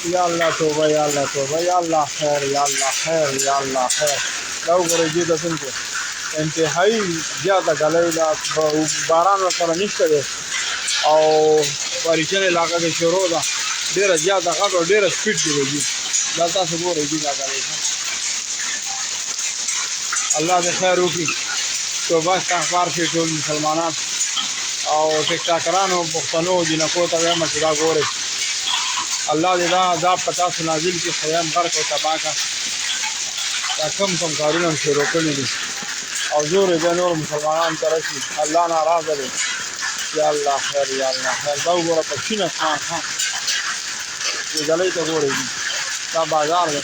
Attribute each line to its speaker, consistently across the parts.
Speaker 1: یا الله توبه یا الله توبه یا الله خیر یا الله خیر یا الله خیر. دا وګورئ دې ته څنګه انتهایی زیاته ګلۍ ده، باران ورسره نشته دی او په ریچن علاقه کې شروع ده، ډېره زیاته غټ او ډېره سپیډ کې دی. دا تاسو ګورئ دې دا ګلۍ الله دې خیر وکړي. توبه استغفار شي ټول مسلمانان او ټیک ټاکرانو پښتنو جنکو ته وایم چې دا ګورئ الله دې دا عذاب په تاسو نازل کړي، خدایم غرق او تباه کړه. دا کم کارونه شروع کړي دي او زور یې نور مسلمانان ته رسي. الله ناراضه دی. یا الله خیر یا الله خیر. دا وګوره په چین اسمان ها دې ګلۍ ته ګورئ دا بازار دی.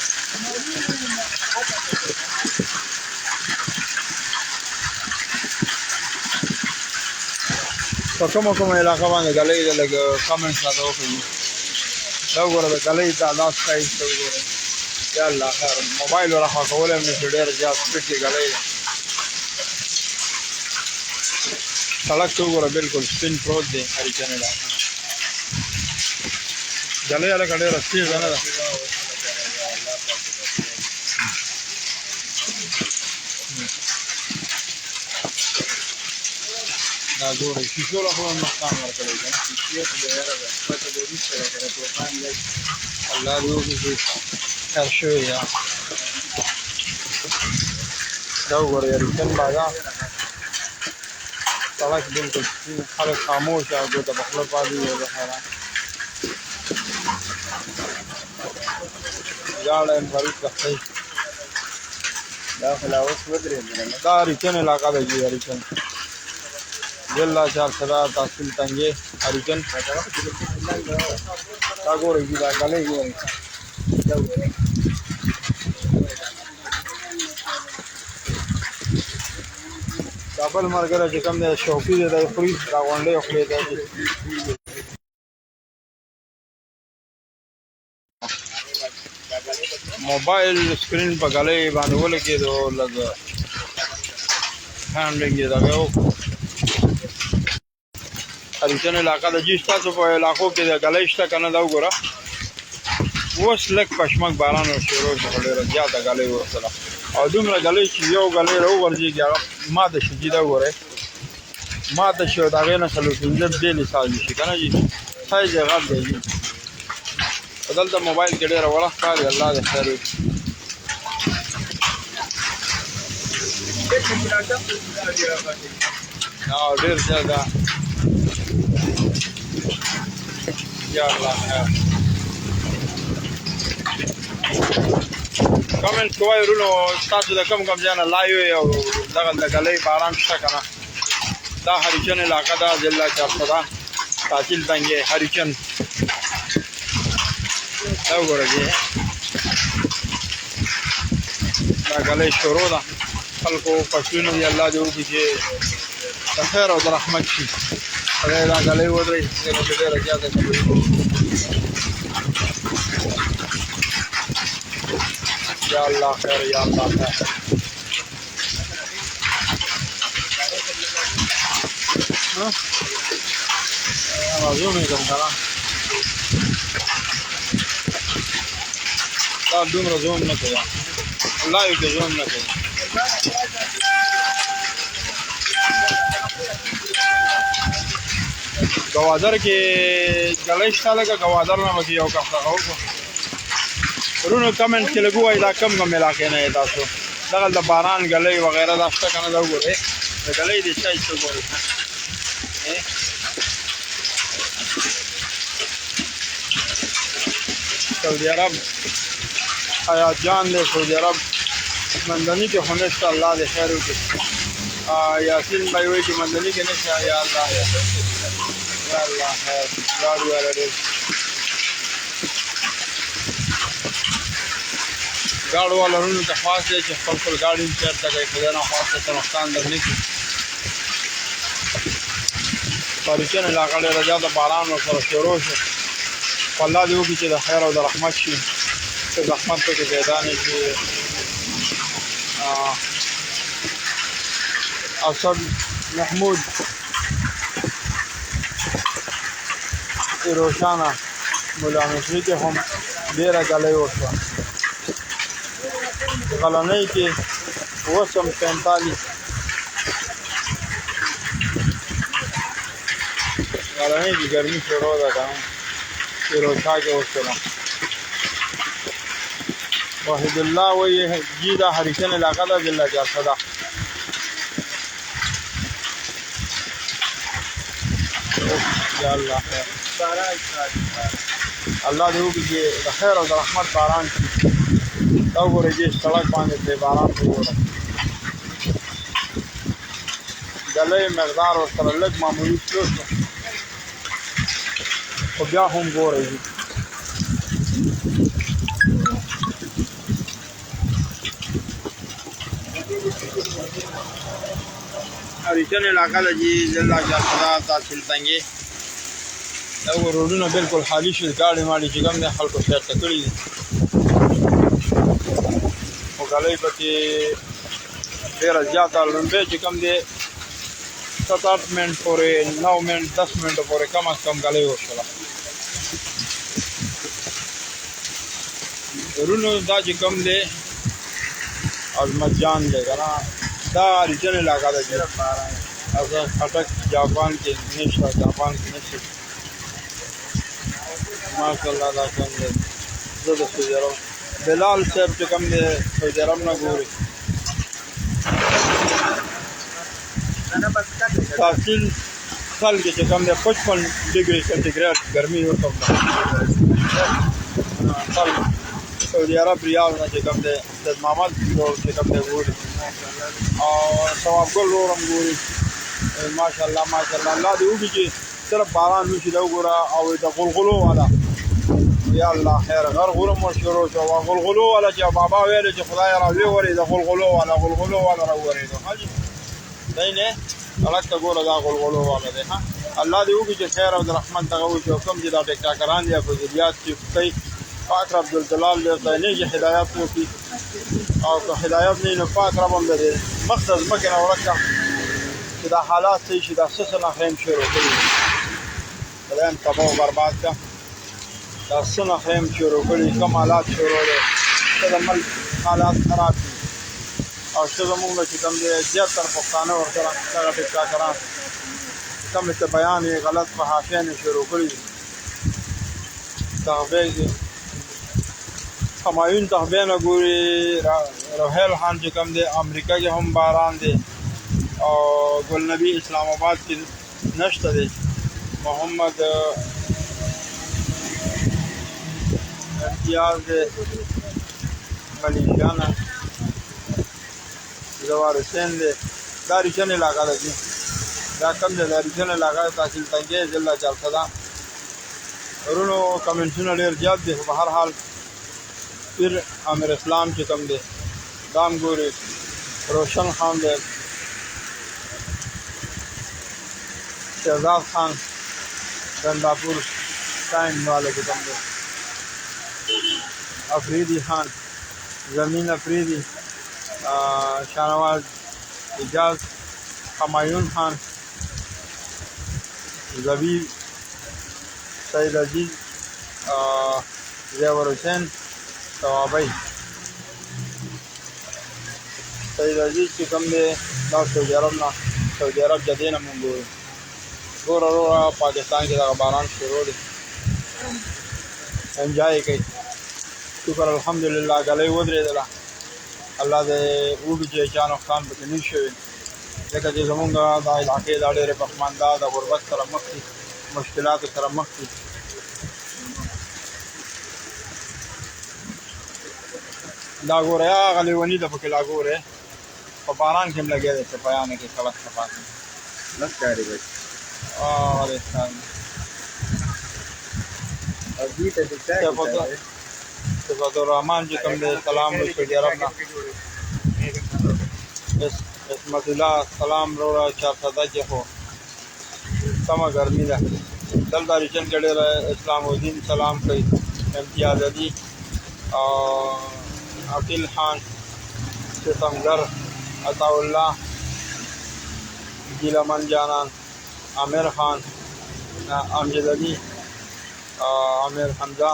Speaker 1: په کومه علاقه باندې ګلۍ ده لږ کمنټس راته وکړئ. دا وګوره د ګلۍ تعداد سایز ته وګورئ. یا الله خیر. موبایل ورخوا کولی هم نشي، ډېر زیات سپیډ کې ګلۍ ده. سړک ته وګوره بالکل سپین پروت دی هریچن علاقه. ګلۍ هلکه ډېره تېزه نه ده. دا ګورئ شیشو له خو هم نقصان ورکړی دی. شیشې خو بې غیره ده، پته دې وروسته ده که د طوفان دی. الله دې وکړي چې خیر شوی یا. دا وګورئ هریچن بازار سړک بالکل سپین، خلک خاموش او ګوته په خوله پاتې دي. زه حیران ژاړه یم فرید کښتۍ. دا خو لا اوس ودرېدله. دا هریچن علاقه ده جي هریچن ضلع چارسرا تحصیل تنگې هریچن. دا ګورئ جي دا ګلۍ ګورئ. دا بل ملګری چې کوم دی شوقي دی، دا یې خوري دا غونډۍ خوري دی. موبایل سکرین په ګلۍ باندې ولګېدو، لږ هینډلنګ یې دغه وکړو. هریچن علاقه د جي ستاسو په علاقو کې د ګلۍ شته که نه؟ دا وګوره اوس لږ پشمک باران شروع شو، ډېره زیاته ګلۍ ورسره او دومره ګلۍ چې یو ګلۍ راوغورځېږي هغه ماته شي. جي دا وګورئ ماته شي او د هغې نه څلور پنځه بېلې سایز شي که نه جي. سایز یې غټ دی جي. په دلته موبایل کې ډېره وړه ښکاري. الله دې خیر وکړي. ډېر زیاته یا الله خیر. کمنټ کوئ ورونو تاسو د کوم ځای نه لایو یې او دغلته ګلۍ باران شته که نه؟ دا هریچن علاقه ده ضلع چارسرا تحصیل تنګې هریچن. دا وګوره جی دا ګلۍ شروع ده. خلکو فصلونه دي الله دې وکړي چې د خیر او د رحمت شي. خدای دا ګلۍ ودرئ ځکه چې ډېره زیاته خبرې کوي. یا الله خیر یا الله خیر. زوم یې کوم که نه؟ دا دومره زوم نه کوي، لایو کې زوم نه کوي. ګوادر کې ګلۍ شته لکه ګوادر نه به یو کس دغه وکړو. ورونو کمنټ کې لږ ووایي دا کوم علاقې نه یې تاسو؟ دغلته باران ګلۍ وغیره دا شته که نه؟ دا وګورئ د ګلۍ دې سایز ته وګورئ. سعودي عرب حیات جان دی سعودي عرب مندني کې خو نشته. الله دې خیر وکړي. یاسین بھائی وایي چې مندني کې نشته. یا الله یا الله خیر. ګاډي والا ډېر ګاډو والا ورونو ته خواست دی چې خپل خپل ګاډي چېرته کوي، خدای ناخواسته څه نقصان در نه کړي. په هریچن علاقه ډېره زیاته باران ورسره شروع شو. خو الله دې وکړي چې د خیر او د رحمت شي، څه زحمت پکې پیدا نه شي. اسد محمود روشانه مولا مصری کې هم ډېره ګلۍ وشوه. غلنۍ کې اوس هم 45 غلنۍ کې ګرمي شروع ده که نه فیروزشاه کې وشوله. وحید الله وایي جی دا هریچن علاقه ده ضلع جارسده. یا الله خیر الله دې وکړي چې د خیر او د رحمت باران کړي. دا وګورئ دې سړک باندې پرې باران وګورئ. ګلۍ مقدار ورسره لږ معمولي تلو شو خو بیا هم ګورئ هریچن علاقه ده چې ضلع جارسده تحصیل تنګې. دا روډونه بالکل خالي شول. ګاډې ماډې چې کوم دی خلکو سیرته کړي دي خو ګلۍ پکې ډېره زیاته لومبۍ چې کوم دی 7-8 منټ پورې 9 منټ 10 منټو پورې کم از کم ګلۍ وشوله. ورونو دا چې کوم دی عظمت جان دی که نه دا هریچن علاقه ده چې خټک جاپان کې نشته جاپان کې نشته. ماشاءالله دا کوم دی زه د سعودي عرب بلال صاحب چې کوم دی سعودي عرب نه ګوري تحصیل سال کې چې کوم دی 55 ډګري سنټیګریډ ګرمي ورته سعودي عرب ریاض نه چې کوم دی سید محمد چې کوم دی ګوري او ثواب ګل ورم ګوري. ماشاءالله ماشاءالله الله دې وکړي چې صرف باران وشي دا وګوره او د غلغلو والا یا الله خیر غرغره مو شروع شو. غلغلو والا چې بابا ویل چې خدای راوي ورې د غلغلو والا راوړې نو حاجی دی نه الګ ته ګوره دا غلغلو والا دی. ها الله دې وکړي چې خیر او د رحمت دغه وشي او کوم چې دا ټیکټاکران دي فضیلیات چې کوي پاک رب الجلال دې ته نه هدایت وکړي او که هدایت نه نو پاک رب هم دې مقصد مکه نه ورکړه چې دا حالات صحیح شي. دا څه نه خیم شروع کړي خدای هم تباه و برباد کړه. دا څه نه خیم شروع کړي کوم حالات شروع دي څه د ملک حالات خراب دي او څه زمونږ چې کوم دی زیاتره پښتانه ورسره دغه ټیکټاکران کوم څه بیان یې غلط په حاشیه نه شروع کړي دي. تغبیه دي همایون تغبیه نه ګوري. روحیل خان چې کوم دی امریکا کې هم باران دی او ګل نبی اسلام آباد کې نشته دی. محمد امتیاز دی ملیشیانه زوار حسین دی. دا هریچن علاقه ده چې دا کم دی د هریچن علاقه تحصیل تنګې ضلع جارسده. ورونو کمنټونه ډېر زیات دي خو په هر حال پیر امیر اسلام چې کوم دی دا هم ګوري. روشن خان دی شهزاد خان گنداپور ٹائم والے چې کوم دی افریدی خان زمین افریدی شاهنواز اجاز همایون خان زبیب سید عزیز زیور حسین ثوابی. سید عزیز چې کوم دی دا سعودي عرب نه سعودي عرب جدې نه مونږ ګورو. ګوره پاکستان کې دغه باران شروع دی انجای کوي. شکر الحمدلله ګلۍ ودرېدله. الله دې وکړي چې چا نقصان پکې نه شوي ځکه چې زمونږ دا علاقې دا ډېرې پښمانده د غربت سره مخ دي مشکلاتو سره مخ دي. دا ګوره هغه لیوني ده پکې لا ګورې په باران کې هم لګیا دی صفایانو کې سړک صفا کوي نه ښکاري بچ صفات الرحمن چې کوم دی سلام سعودي عرب نه عصمت الله سلام وروړه چارسده کې خو سمه ګرمي ده. دلته هریچن کې ډېر اسلام الدین سلام کوي امتیاز علي عقیل خان ستمګر عطاالله ګیلمن جانان عامر خان امجد علي عامر حمزه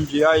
Speaker 1: MGI,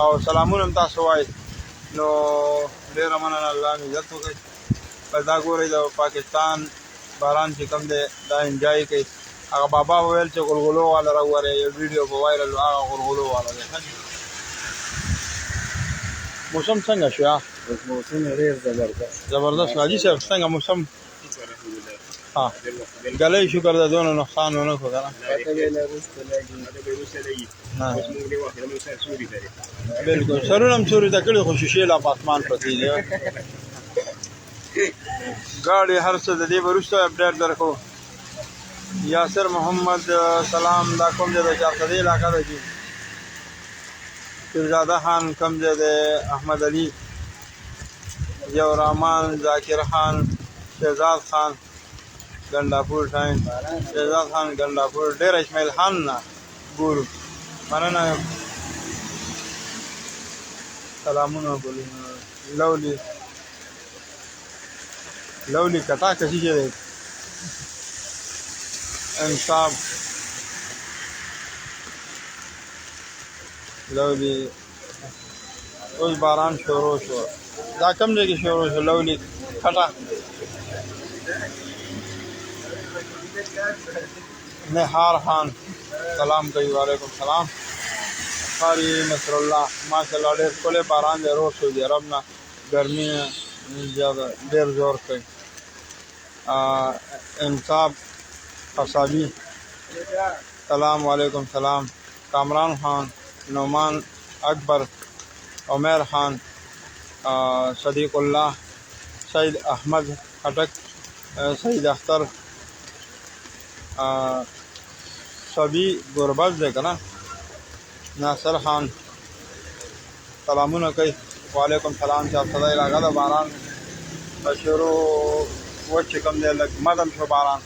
Speaker 1: او سلامونه هم تاسو وایي نو ډېره مننه الله مې عزت وکړي بس دا ګورئ د پاکستان باران چې کوم دی دا انجوای کوي هغه بابا وویل چې غلغلو والا راووړی یو ویډیو په وایرل هغه غلغلو والا دی موسم څنګه شو
Speaker 2: موسم ډېر
Speaker 1: زبردست حاجي صاحب څنګه موسم ها ګلۍ شکر ده دونه نقصان ونه کړو که نه بالکل سرونه هم سوري ته کړي خو شیشې لا په اسمان پرتې دي ګاډي هر څه د دې به وروسته اپډیټ درکړو یاسر محمد سلام دا کوم ځای د 400 علاقه ده چې پیرزاده خان کوم ځای دی احمد علي ضیاء الرحمن ذاکر خان شهزاد خان ګنډاپور ټایم شهزاد خان ګنډاپور ډېر اسماعیل خان نه ګورو مننه سلامونه لولی کتا کسی چې دی انصاف لولی اوس باران شروع شو دا کوم ځای کې شروع شو لولی کټه نهار خان سلام کوي وعلیکم سلام قاری نصر الله ماشاءالله ډېر ښکلی باران دی روز سعودي عرب نه ګرمي زیاده ډېر زور کوي انصاف قصابي سلام وعلیکم سلام کامران خان نعمان اکبر عمیر خان صدیق الله سید احمد خټک سید اختر صبی گربز دی که نه ناصر خان سلامونه کوي وعلیکم سلام 400 علاقه ده باران شروع وچ چې کوم دی لږ مدم شو باران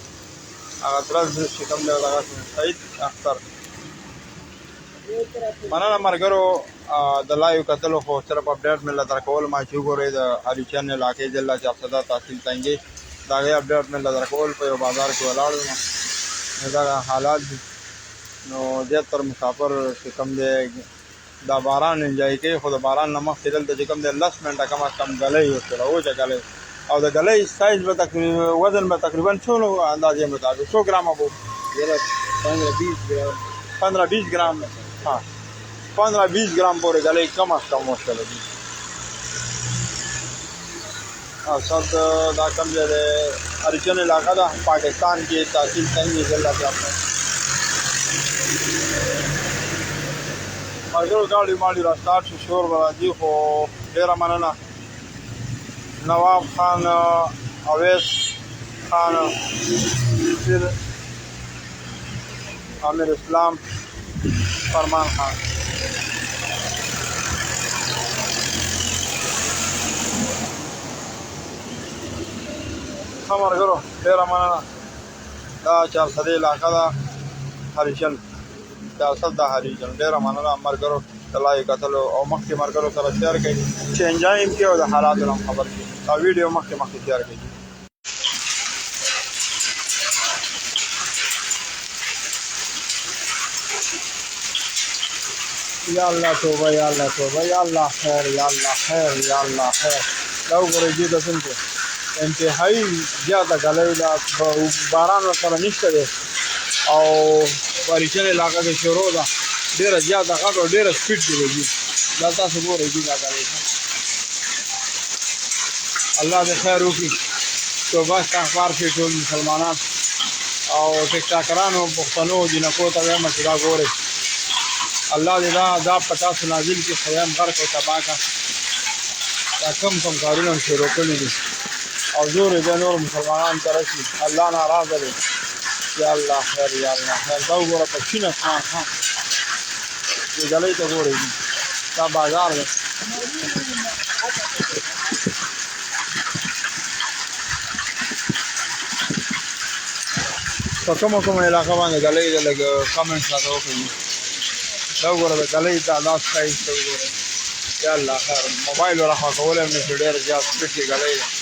Speaker 1: هغه درز چې کوم دی دغه سید اختر مننه ملګرو د لایو کتلو خو صرف اپډیټ مې له درکول ما چې وګورئ د اریچن علاقې ضلع 400 تحصیل تنګي د هغې اپډیټ مې له درکول په یو بازار کې ولاړ یم دغه حالات دي نو زیاتره مسافر چې کوم دی دا باران انجوای کوي خو د باران نه مخکې دلته چې کوم دی 10 منټه کم از کم ګلۍ وکړه وچه ګلۍ او د ګلۍ سایز به وزن به تقریبا څومره اندازې مطابق 100 ګرامه به 15-20 ګرام ها 15-20 ګرام پورې ګلۍ کم از کم مشکله دي اسد دا کوم ځای دی اریچن علاقه ده پاکستان کې تحصیل تنګي ضلع کې خپل ملګرو ګاډي ماډي را سټارټ شو شور به راځي خو ډېره مننه نواب خان اویس خان پھر عامر اسلام فرمان خان ملګرو ډېره مننه دا 400 علاقه ده هریچن 400 د هریچن ډېره مننه ملګرو د لایو کتلو او مخکې ملګرو سره شیر کړئ چې انجوای هم کړي او د حالاتو نه هم خبر شي دا ویډیو مخکې شیر کړئ یا الله توبه یا الله توبه یا الله خیر یا الله خیر یا الله خیر دا وګورئ دې ته څنګه انتهایی زیاده ګلۍ ده باران ورسره نشته دی او په اریچن علاقه کې شروع ده ډېره زیاته غټ او ډېره سپیډ کې ورځي دا تاسو ګورئ دې دا ګلۍ الله دې خیر وکړي توبه استغفار شي ټول مسلمانان او ټیک ټاکرانو پښتنو جنکو ته وایم چې دا ګورئ الله دې دا عذاب په تاسو نازل کړي خدایم غرق او تباه کړه دا کم کارونه شروع کړي دي او زور دې نور مسلمانان ته رسي الله ناراضه دی یا الله خیر یا الله خیر دا وګوره په چین خان ها دې ګلۍ ته ګورئ دا بازار دی په کومه علاقه باندې ګلۍ ده لږ کمنټس راته وکړئ دا وګوره د ګلۍ تعداد ښایست ته وګورئ یا الله خیر موبایل ورخوا کولی هم نشو ډېر زیات سپیډ کې ګلی دی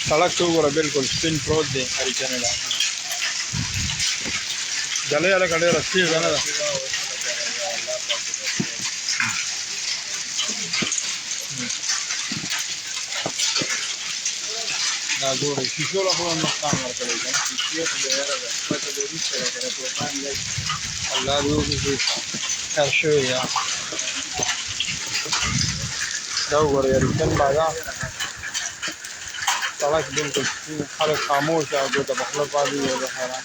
Speaker 1: سړک ته وګوره بلکل سپین پروت دی هریچن علاقه ګلی هلکه ډېره تېزه نه ده دا ګورئ شیشو له خو هم نقصان ورکړی دی شیشې خو بې یاره ده پته به وروسته ده که د طوفان لږ الله دې وکړي چې خیر شوی یا دا وګورئ هریچن بازار سړک بلکل سپین خلک خاموش او دوی ته په خوله پاتې دي زه حیران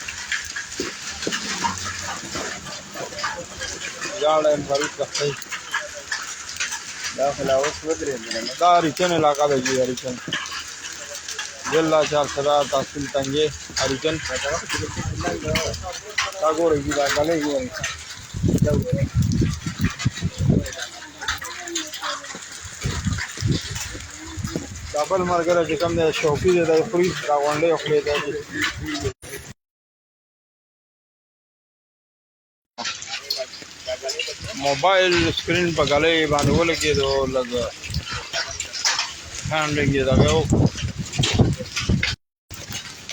Speaker 1: لاړه یم غریب کښتۍ دا خو لا اوس ودرېدله دا هریچن علاقه ده جي هریچن ضلع چارسدا تحصیل تنگې هریچن دا ګورئ جي دا ګلی ګورئ دا ګورئ دا بل ملګری چې کوم دی شوقي دی دی خوري دا غونډۍ خولې دی موبایل سکرین په ګلۍ باندې ولګېدو لږ هینډینګ یې دغه وکړو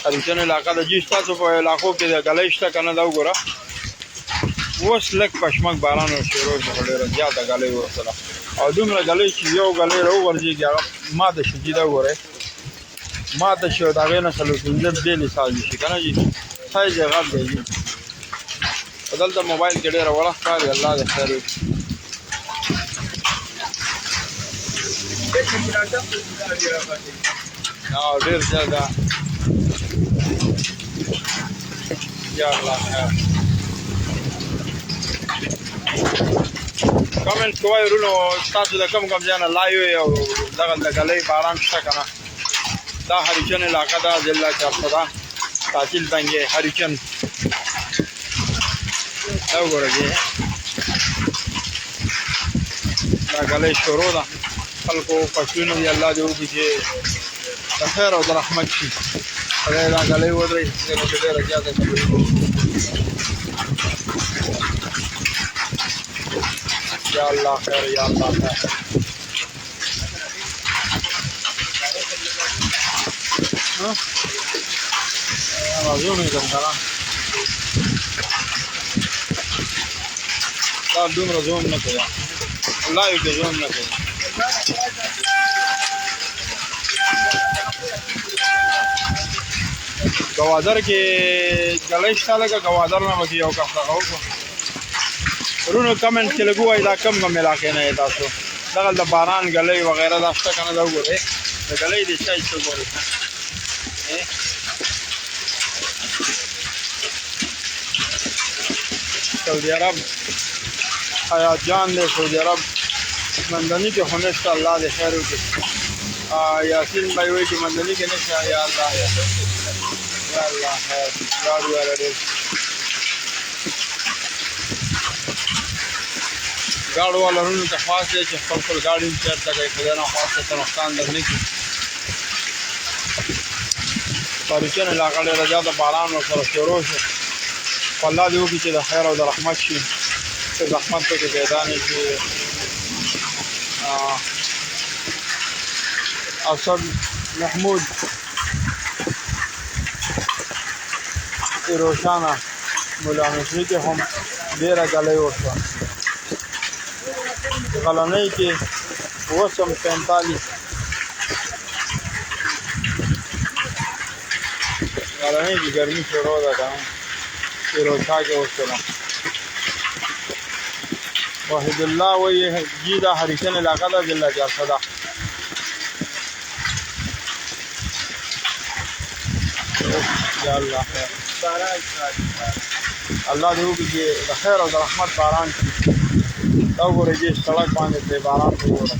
Speaker 1: هریچن علاقه د جي ستاسو په علاقو کې د ګلۍ شته که نه دا وګوره اوس لږ پشمک باران شروع شو خو ډېره زیاته ګلۍ ورسره او دومره ګلۍ چې یو ګلۍ راوغورځېږي هغه ماته شي جي دا وګورئ ماته شي او د هغې نه څلور پنځه بېلې سایز شي که نه جي سایز یې غټ دی جي په دلته موبایل کې ډېره وړه ښکاري الله دې خیر وکړي ډېر زیاته یا الله خیر کمنټ کوئ ورونو تاسو د کوم کوم ځای نه لایو یې او دغلته ګلۍ باران شته که نه دا هریچن علاقه ده ضلع چارسدا تحصیل تنګې هریچن دا وګوره جی دا ګلۍ شروع ده خلکو فصلونه دي الله دې وکړي چې د خیر او د رحمت شي خدای دا ګلۍ ودرئ ځکه چې ډېره زیاته یا الله خیر یا الله خیر زوم یې کوم کنه دا دومره زوم نه کوي الله یې کې زوم نه کوي ګوادر کې ګلۍ شته لکه ګوادر نه به کې یو کس دغه وکړو ورونو کمنټ کې لږ ووایي دا کم کم علاقې نه یې تاسو دغلته باران ګلۍ وغیره دا شته که نه دا وګورئ د ګلۍ د سایز ته وګورئ سعودي عرب حیات جان دی سعودي عرب مندني کې خو نشته الله دې خیر وکړي یاسین بھائی وایي چې مندني کې نشته یا الله یا الله خیر ګاډي والا ډېر ګاډو والا ورونو ته خواست دی چې خپل خپل ګاډي هم چېرته کوي خدای نخواسته څه نقصان در نه کړي هریچن علاقه ډېره زیاته باران ورسره شروع شو خو الله دې وکړي چې د خیر او د رحمت شي څه زحمت پکې پیدا نه شي اسد محمود روشانه مولا مصري کې هم ډېره ګلۍ وشوه غلنۍ کې 845 غلنۍ کې ګرمي شروع ده که نه فیروزشاه کې وشوله وحید الله وایي جي دا هریچن علاقه ده ضلع چارسدا یا الله خیر الله دې وکړي چې د خیر او د رحمت باران شي دا وګورئ چې سړک باندې پرې باران ته وګورئ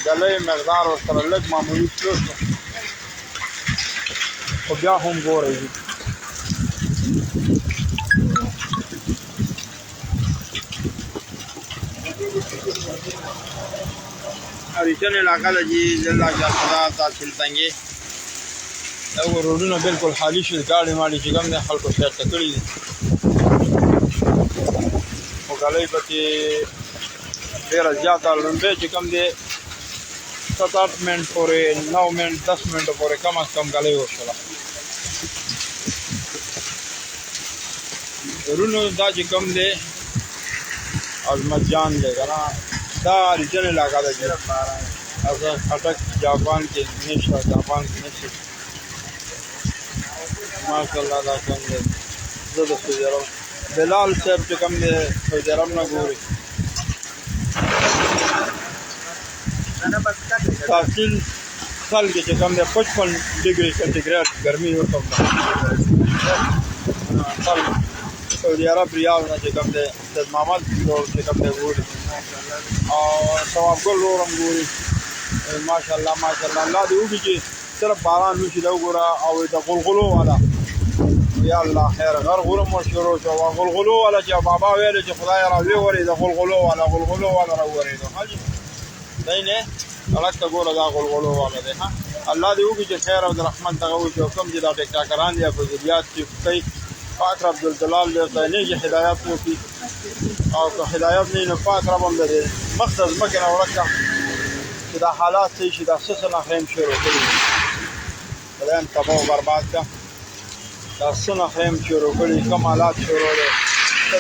Speaker 1: ګلۍ مقدار ورسره لږ معمولي تلو شو خو بیا هم ګورئ هریچن علاقه ده جي ضلع چارسدا تحصیل تنګې دا روډونه بالکل خالي شول ګاډي ماډي چې کوم دی خلکو سیر ته کړي دي غلۍ پکې ډېره زیاته لومبۍ چې کوم دی 7-8 منټ پورې 9 منټ 10 منټو پورې کم از کم غلۍ وشوله. ورونو دا چې کوم دی عظمت جان دی که نه دا ریجن علاقه ده چې خټک جاپان کې نشته جاپان کې نشته ماشاءالله دا کوم دی زه د سعودي عرب بلال صاحب چې کوم دی سعودي عرب نه ګوري تحصیل سال کې چې کوم دی 55 ډګري سنټیګریډ ګرمي ورته سال سعودي عرب ریاض نه چې کوم دی د محمد لور چې کوم دی ګوري او ثواب ګل ورم ګوري ماشاءالله ماشاءالله الله دې وکړي چې صرف باران وشي دا وګوره او د غلغلو والا یا الله خیر غرغره مو شروع شو غلغلو والا چې بابا ویل چې خدای راوي ورې د غلغلو والا راوړي نو حاجی دای نه الګ ته ګوره دا غلغلو والا دی ها الله دې وکړي چې خیر او د رحمت دغه وشي او کوم چې دا ټیکټاکران دي په ذریات چې کوي پاک رب الجلال دې ته نه هدایت وکړي او که هدایت نه نو پاک رب هم دې مقصد مکه نه ورکه چې دا حالات شي دا سلسله خیم شروع کړي خدای تباہ و برباد کا دا سونه خیم شروع کړي کوم حالات شروع دي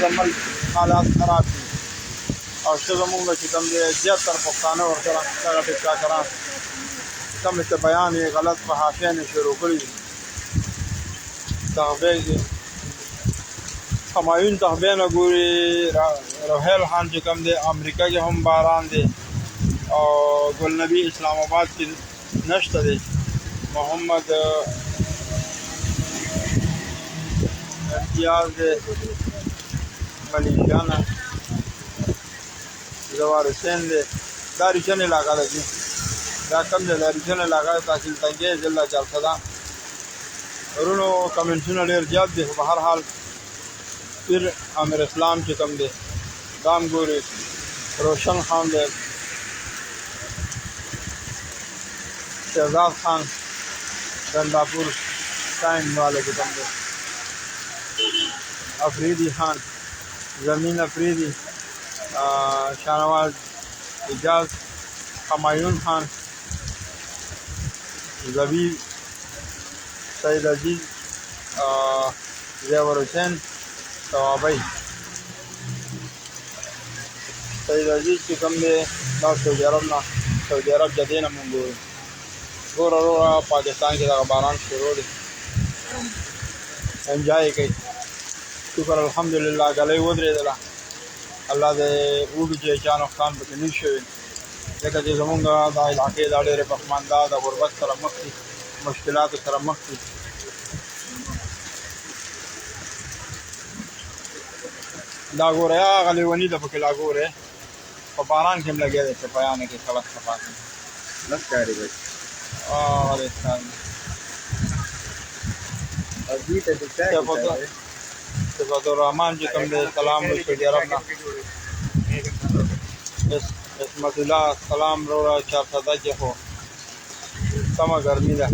Speaker 1: دا ملک حالات خراب دي او څه زموږ چې کوم دي زیاتره پښتانه ورسره هغه ټیکټاکران کوم څه بیان یې غلط په حافظه شروع کړي تغبیه همایون تغبیه نه ګوري روحیل خان چې کوم دی امریکا کې هم باران دی او ګل نبی اسلام آباد کې نشته دی محمد امتیاز دی ملیشیانه زوار حسین دی دا ریشن علاقه ده دا کم دی دا ریشن علاقه تحصیل تنګي ضلع چارسده ورونو کمنټونه ډېر زیات دي په هر حال پیر امیر اسلام چې کوم دی دام ګوري روشن خان دی شهزاد خان گنداپور ٹائم والے کې کوم دی افریدی خان زمین افریدی شاهنواز اجاز همایون خان زبیب سید عزیز زیور حسین ثوابی سید عزیز چې کوم دی دا سعودي عرب نه سعودي عرب جدې نه مونږ ګوره وروره پاکستان کې دغه باران شروع دی انجای کوي شکر الحمدلله ګلۍ ودرېدله الله دې وکړي چې چا نقصان پکې نه شوي ځکه چې زمونږ دا علاقې دا ډېرې پښمانده د غربت سره مخ دي مشکلاتو سره مخ دي دا ګوره هغه لیوني ده پکې لا ګورې په باران کې هم لګیا دی صفایانو کې سړک صفا کوي نه ښکاري بچ صفات الرحمن چې کوم دی سلام سعودي عرب نه عصمت الله سلام وروره چارسده کې خو سمه ګرمي ده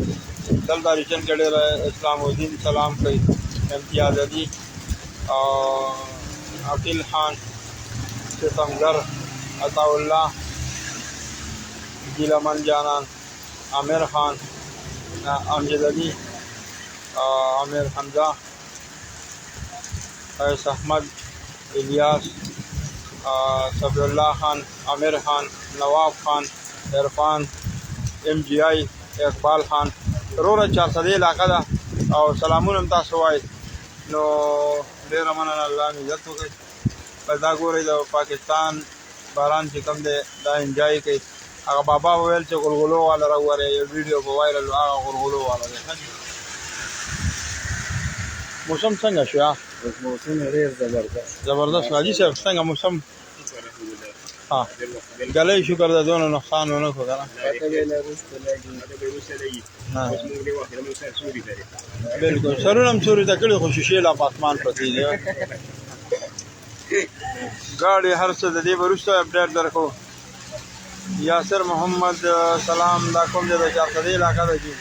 Speaker 1: دلته ریشن کې ډېر اسلام الدین سلام کوي امتیاز علي او عقیل خان ستمګر عطاالله ګیلمن جانان عامر خان امجد علي عامر حمزه فیض احمد الیاس صبر الله خان عامر خان نواب خان عرفان ام جی آی اقبال خان وروره چارسده علاقه ده او سلامونه هم تاسو وایئ نو ډېره مننه الله مې عزت وکړي بس دا ګورئ د پاکستان باران چې کوم دی دا انجای کوي هغه بابا وویل چې غلغلو والا راووړی یو ویډیو په وایرل هغه غلغلو والا دی موسم څنګه شو
Speaker 2: موسم ډېر
Speaker 1: زبردست حاجي صاحب څنګه موسم ها ګلۍ شکر ده دونه نقصان ونه کړو که نه بلکل سرونه هم سوري ته کړي خو شیشې لا په اسمان پرتې دي ګاډې هر څه د دې به وروسته اپډیټ درکړو یاسر محمد سلام دا کوم ځای د چارسدې علاقه ده چې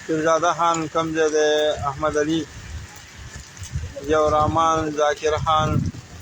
Speaker 1: پیرزاده خان کوم ځای دی احمد علي ضیاء الرحمن ذاکر خان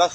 Speaker 1: 10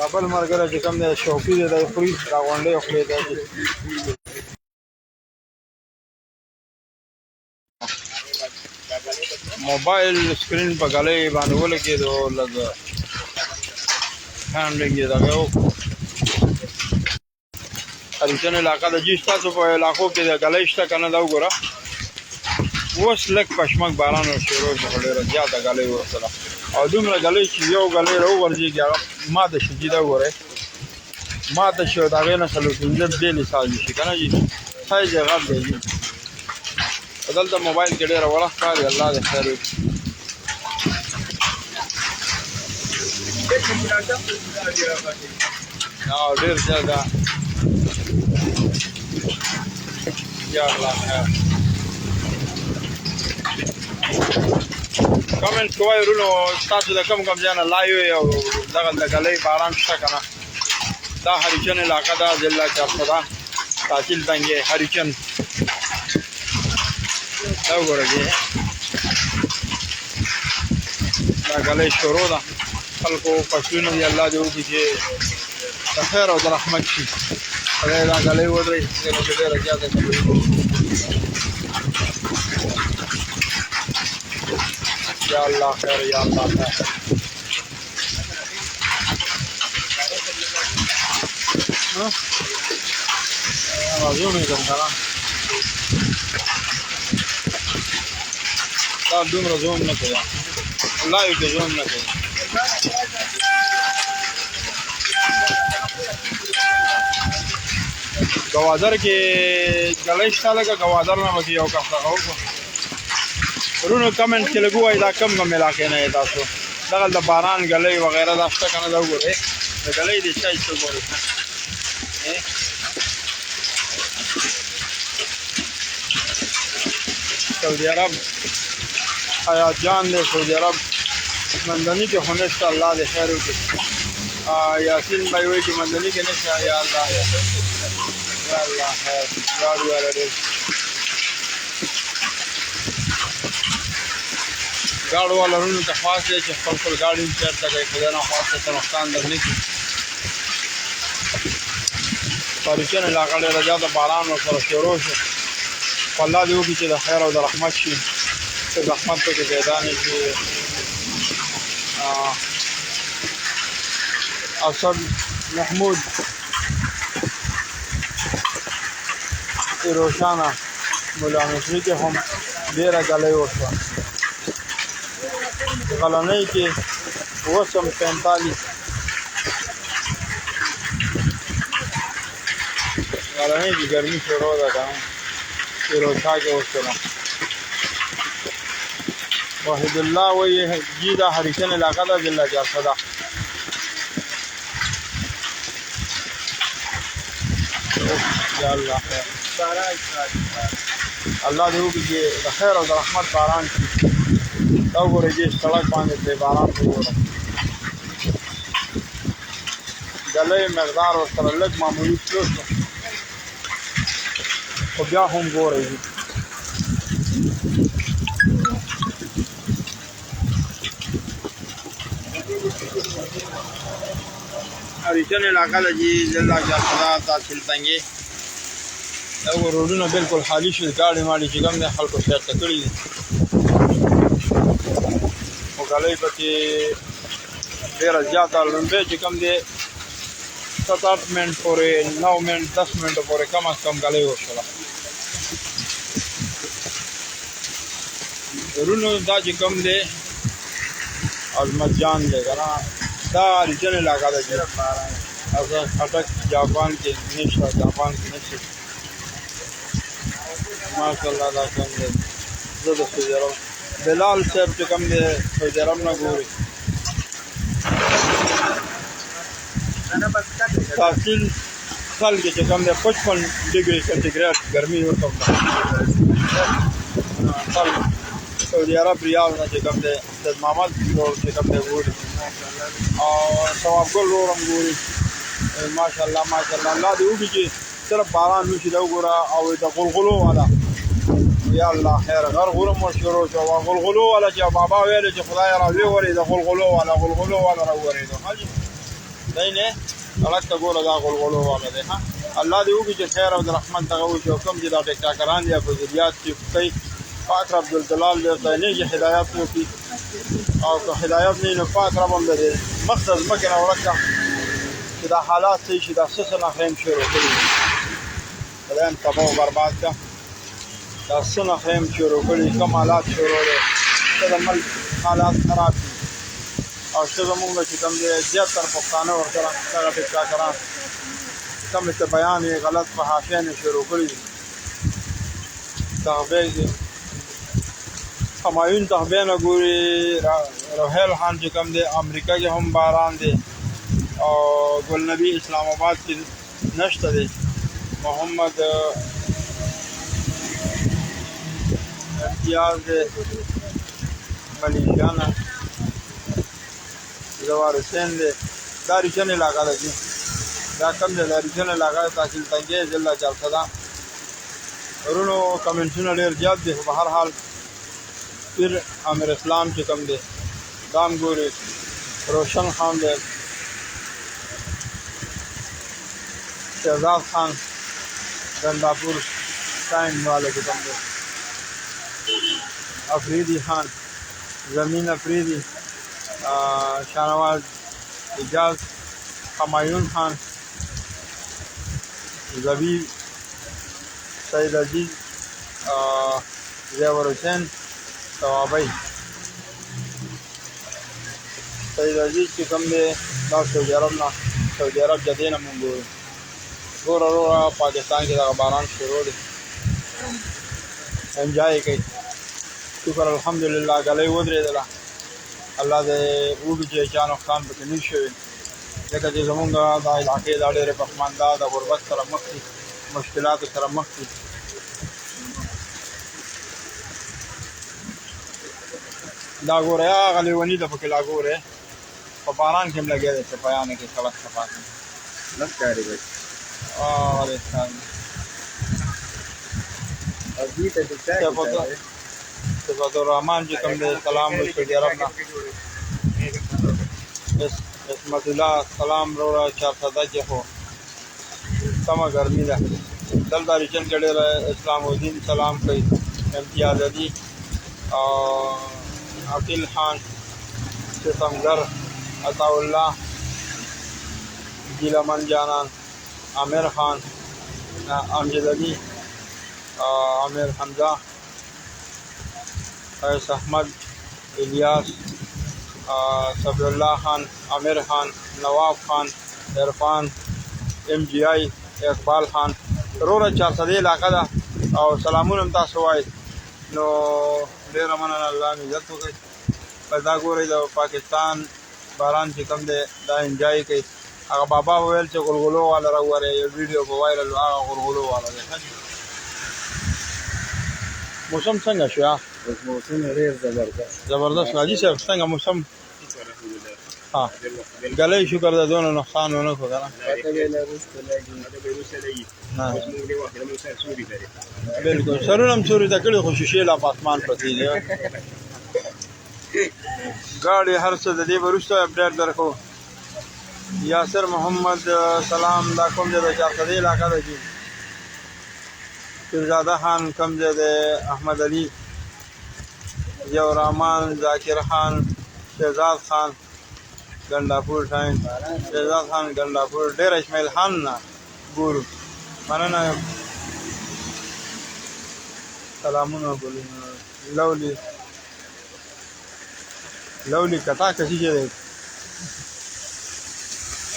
Speaker 1: کابل مرګره چې کوم دی شوقي دی دی خوري راغونډۍ خوري دی موبایل سکرین په ګلۍ باندې ولګېدو لږ هینډلنګ یې دغه وکړو هریچن علاقه د جي ستاسو په علاقو کې د ګلۍ شته که نه دا وګوره اوس لږ پشمک باران شروع شو ډېره زیاته ګلۍ ورسره او دومره ګلۍ چې یو ګلۍ راوغورځېږي هغه ماته شي جي دا وګورئ ماته شي او د هغې نه څلور پنځه بېلې سازي شي که نه جي سایز یې غټ دی جي دلته موبایل کې ډېره وړه ښکاري الله دې خیر وکړي ډېر زیاته یا الله خیر کمنټ کوئ ورونو ستاسو د کوم ځای نه لایو یې او دغلته ګلۍ باران شته که نه دا هریچن علاقه ده ضلع چارسده تحصیل تنګې هریچن دا وګوره جی دا ګلۍ شروع ده خلکو فصلونه دي الله دې وکړي چې د خیر او د رحمت شي خدای دا ګلۍ ودرئ ځینو کې ډېره زیاته یا الله خیر یا الله خیر زوم یې کوم که نه دا دومره زوم نه کوي الله یې کې زوم نه کوي ګوادر کې ګلۍ شته لکه ګوادر نه به کې یو کس دغه وکړو ورونو کمنټ کې لږ ووایي دا کوم کوم علاقې نه یې تاسو دغلته باران ګلۍ وغیره دا شته که نه دا وګورئ د ګلۍ د سایز ته وګورئ سعودي عرب حیات جان دی سعودي عرب مندني کې خو نشته الله دې خیر وکړي یاسین بھائی وایي چې مندني کې نشته یا الله یا الله خیر ګاډي والا ډېر ګاډو والا ورونو ته خواست دی چې خپل خپل ګاډي چېرته کوي خدای نه خواسته څه نقصان در نه کړي هریچن علاقه ډېره زیاته باران ورسره شروع شو خو الله دې وکړي چې د خیر او د رحمت شي څه زحمت پکې پیدا نه شي اسد محمود روشانه مولا مصري کې هم ډېره ګلۍ وشوه غلنۍ کې 845 غلنۍ کې ګرمي شروع ده که نه فیروزشاه کې وشوله وحید الله وایي جي دا هریچن علاقه ده ضلع چارسده یا الله خیر الله دې وکړي چې د خیر او د رحمت باران شي دا وګورئ چې سړک باندې پرې باران وګورم ګلۍ مقدار ورسره لږ معمولي تلو شو خو بیا هم ګورئ هریچن علاقه ده جي ضلع چارسده تحصیل تنګې دا روډونه بالکل خالي شي ګاډې ماډې چې کوم دی خلکو سیرته کړي دي خو ګلۍ پکې ډېره زیاته لومبۍ چې کوم دی 7-8 منټ پورې 9 منټ 10 منټو پورې کم از کم ګلۍ وشوله ورونو دا چې کوم دی عظمت جان دی که نه دا هریچن علاقه ده چې خټک جاپان کې نشته جاپان کې نشته ماشاءالله دا کوم دی زه د سعودي عرب بلال صاحب چې کوم دی سعودي عرب نه ګوري تحصیل سال کې چې کوم دی 55 ډګري سنټیګریډ ګرمي ورته سعودي عرب ریاض نه چې کوم دی د محمد ورور چې کوم دی ګوري او ثواب ګل ورور هم ګوري ماشاءالله ماشاءالله الله دې وکړي چې صرف باران وشي دا وګوره او د غلغلو والا یا الله خیر غرغره مو شروع شو غلغلو والا چې بابا ویل چې خدای راوي ورې د غلغلو والا راوړې حاجی دای نه الګ ته ګوره دا غلغلو والا دی ها الله دې وکړي چې خیر او د رحمت دغه وشي او کوم چې دا ټیکټاکران دي فضیلیات چې کوي پاک رب الجلال دې ورته نیغې هدایت وکړي او که هدایت نه وي نو پاک رب هم د مقصد ځمکې نه ورک کړه چې دا حالات صحیح شي دا څه څه نخرې هم شروع کړي خدای هم تباه و برباد کړه دا څه نخرې هم شروع کړي کوم حالات شروع دی څه د ملک حالات خراب دي او څه زمونږ چې کوم دی زیاتره پښتانه ورسره دغه ټیکټاکران کوم چې بیان یې غلط په حاشیه نه شروع کړي دي تحبیه دي همایون تحبیه نه ګوري روحیل خان چې کوم دی امریکا کې هم باران دی او ګل نبی اسلام آباد کې نشته دی محمد امتیاز دی ملیشیانه زوار حسین دی دا ریچن علاقه ده جی دا کم دی دا ریچن علاقه ده تحصیل تنګی ضلع چارسده ورونو کمنټونه ډېر زیات دي خو په هر حال پیر امیر اسلام چې کوم دی دا هم ګوري روشن خان دی شهزاد خان گنداپور سائن والے کې کوم دی افریدی خان زمین افریدی شاهنواز اجاز همایون خان زبیب سید عزیز زیور حسین ثوابی سید عزیز چې کوم دی دا سعودي عرب نه سعودي عرب جدې نه مونږ ګورو ګوره وروره پاکستان کې دغه باران شروع دی انجای کوي شکر الحمدلله ګلۍ ودرېدله الله دې وکړي چې چا نقصان پکې نه شوی ځکه چې زمونږ دا علاقې دا ډېرې پسمانده د غربت سره مخ دي مشکلاتو سره مخ دي دا ګوره هغه لیوني ده پکې لا ګورې په باران کې هم لګیا دی چپیانو کې سړک صفا کوي نه ښکاري بچ صفات الرحمن چې کوم دی سلام سعودي عرب نه عصمت الله سلام وروره چارسده کې خو سمه ګرمي ده دلته ریچن کې ډېر اسلام الدین سلام کوي امتیاز علي او عقیل خان ستمګر عطاالله گیلمن جانان عامر خان امجد علي عامر حمزه فیض احمد الیاس صبر الله خان عامر خان نواب خان عرفان ام جی آی اقبال خان وروره چارسدې علاقه ده او سلامونه هم تاسو وایئ نو ډېره مننه الله مې عزت وکړي بس دا ګورئ د پاکستان باران چې کوم دی دا انجای کوي هغه بابا وویل چې غلغلو والا راوګورئ یو ویډیو په وایرل هغه غلغلو والا دی موسم څنګه شو موسم ډېر زبردست حاجي صاحب څنګه موسم ها ګلۍ شکر ده دونه نقصان ونه کړو که نه بلکل سرونه هم سوري ته کړي خو شیشې لا په اسمان پرتې دي ګاډې هر څه د دې به وروسته اپډیټ درکړو یاسر محمد سلام دا کوم ځای د چارسدې علاقه ده چې پیرزاده خان کوم ځای دی احمد علي ضیاء الرحمن ذاکر خان شهزاد خان ګنداپور ټایم شهزاد خان ګنداپور ډېر اسماعیل خان نه ګورو مننه سلامونه لولی کتا کسی چې دی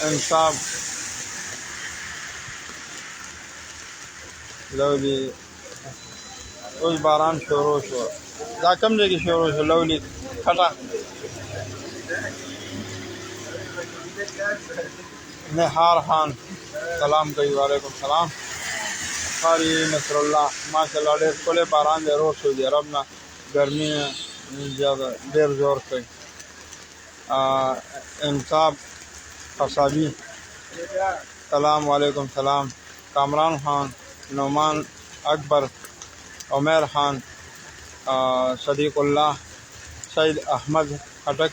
Speaker 1: انصاف لولی اوس باران شروع شو دا کوم ځای کې شروع شو لولی کټه نهار خان سلام کوي وعلیکم سلام قاری نصر الله ماشاءالله ډېر ښکلی باران دی روز سعودي عرب نه ګرمي زیاده ډېر زور کوي انصاف قصابی سلام علیکم سلام کامران خان نعمان اکبر عمیر خان صدیق الله سید احمد خټک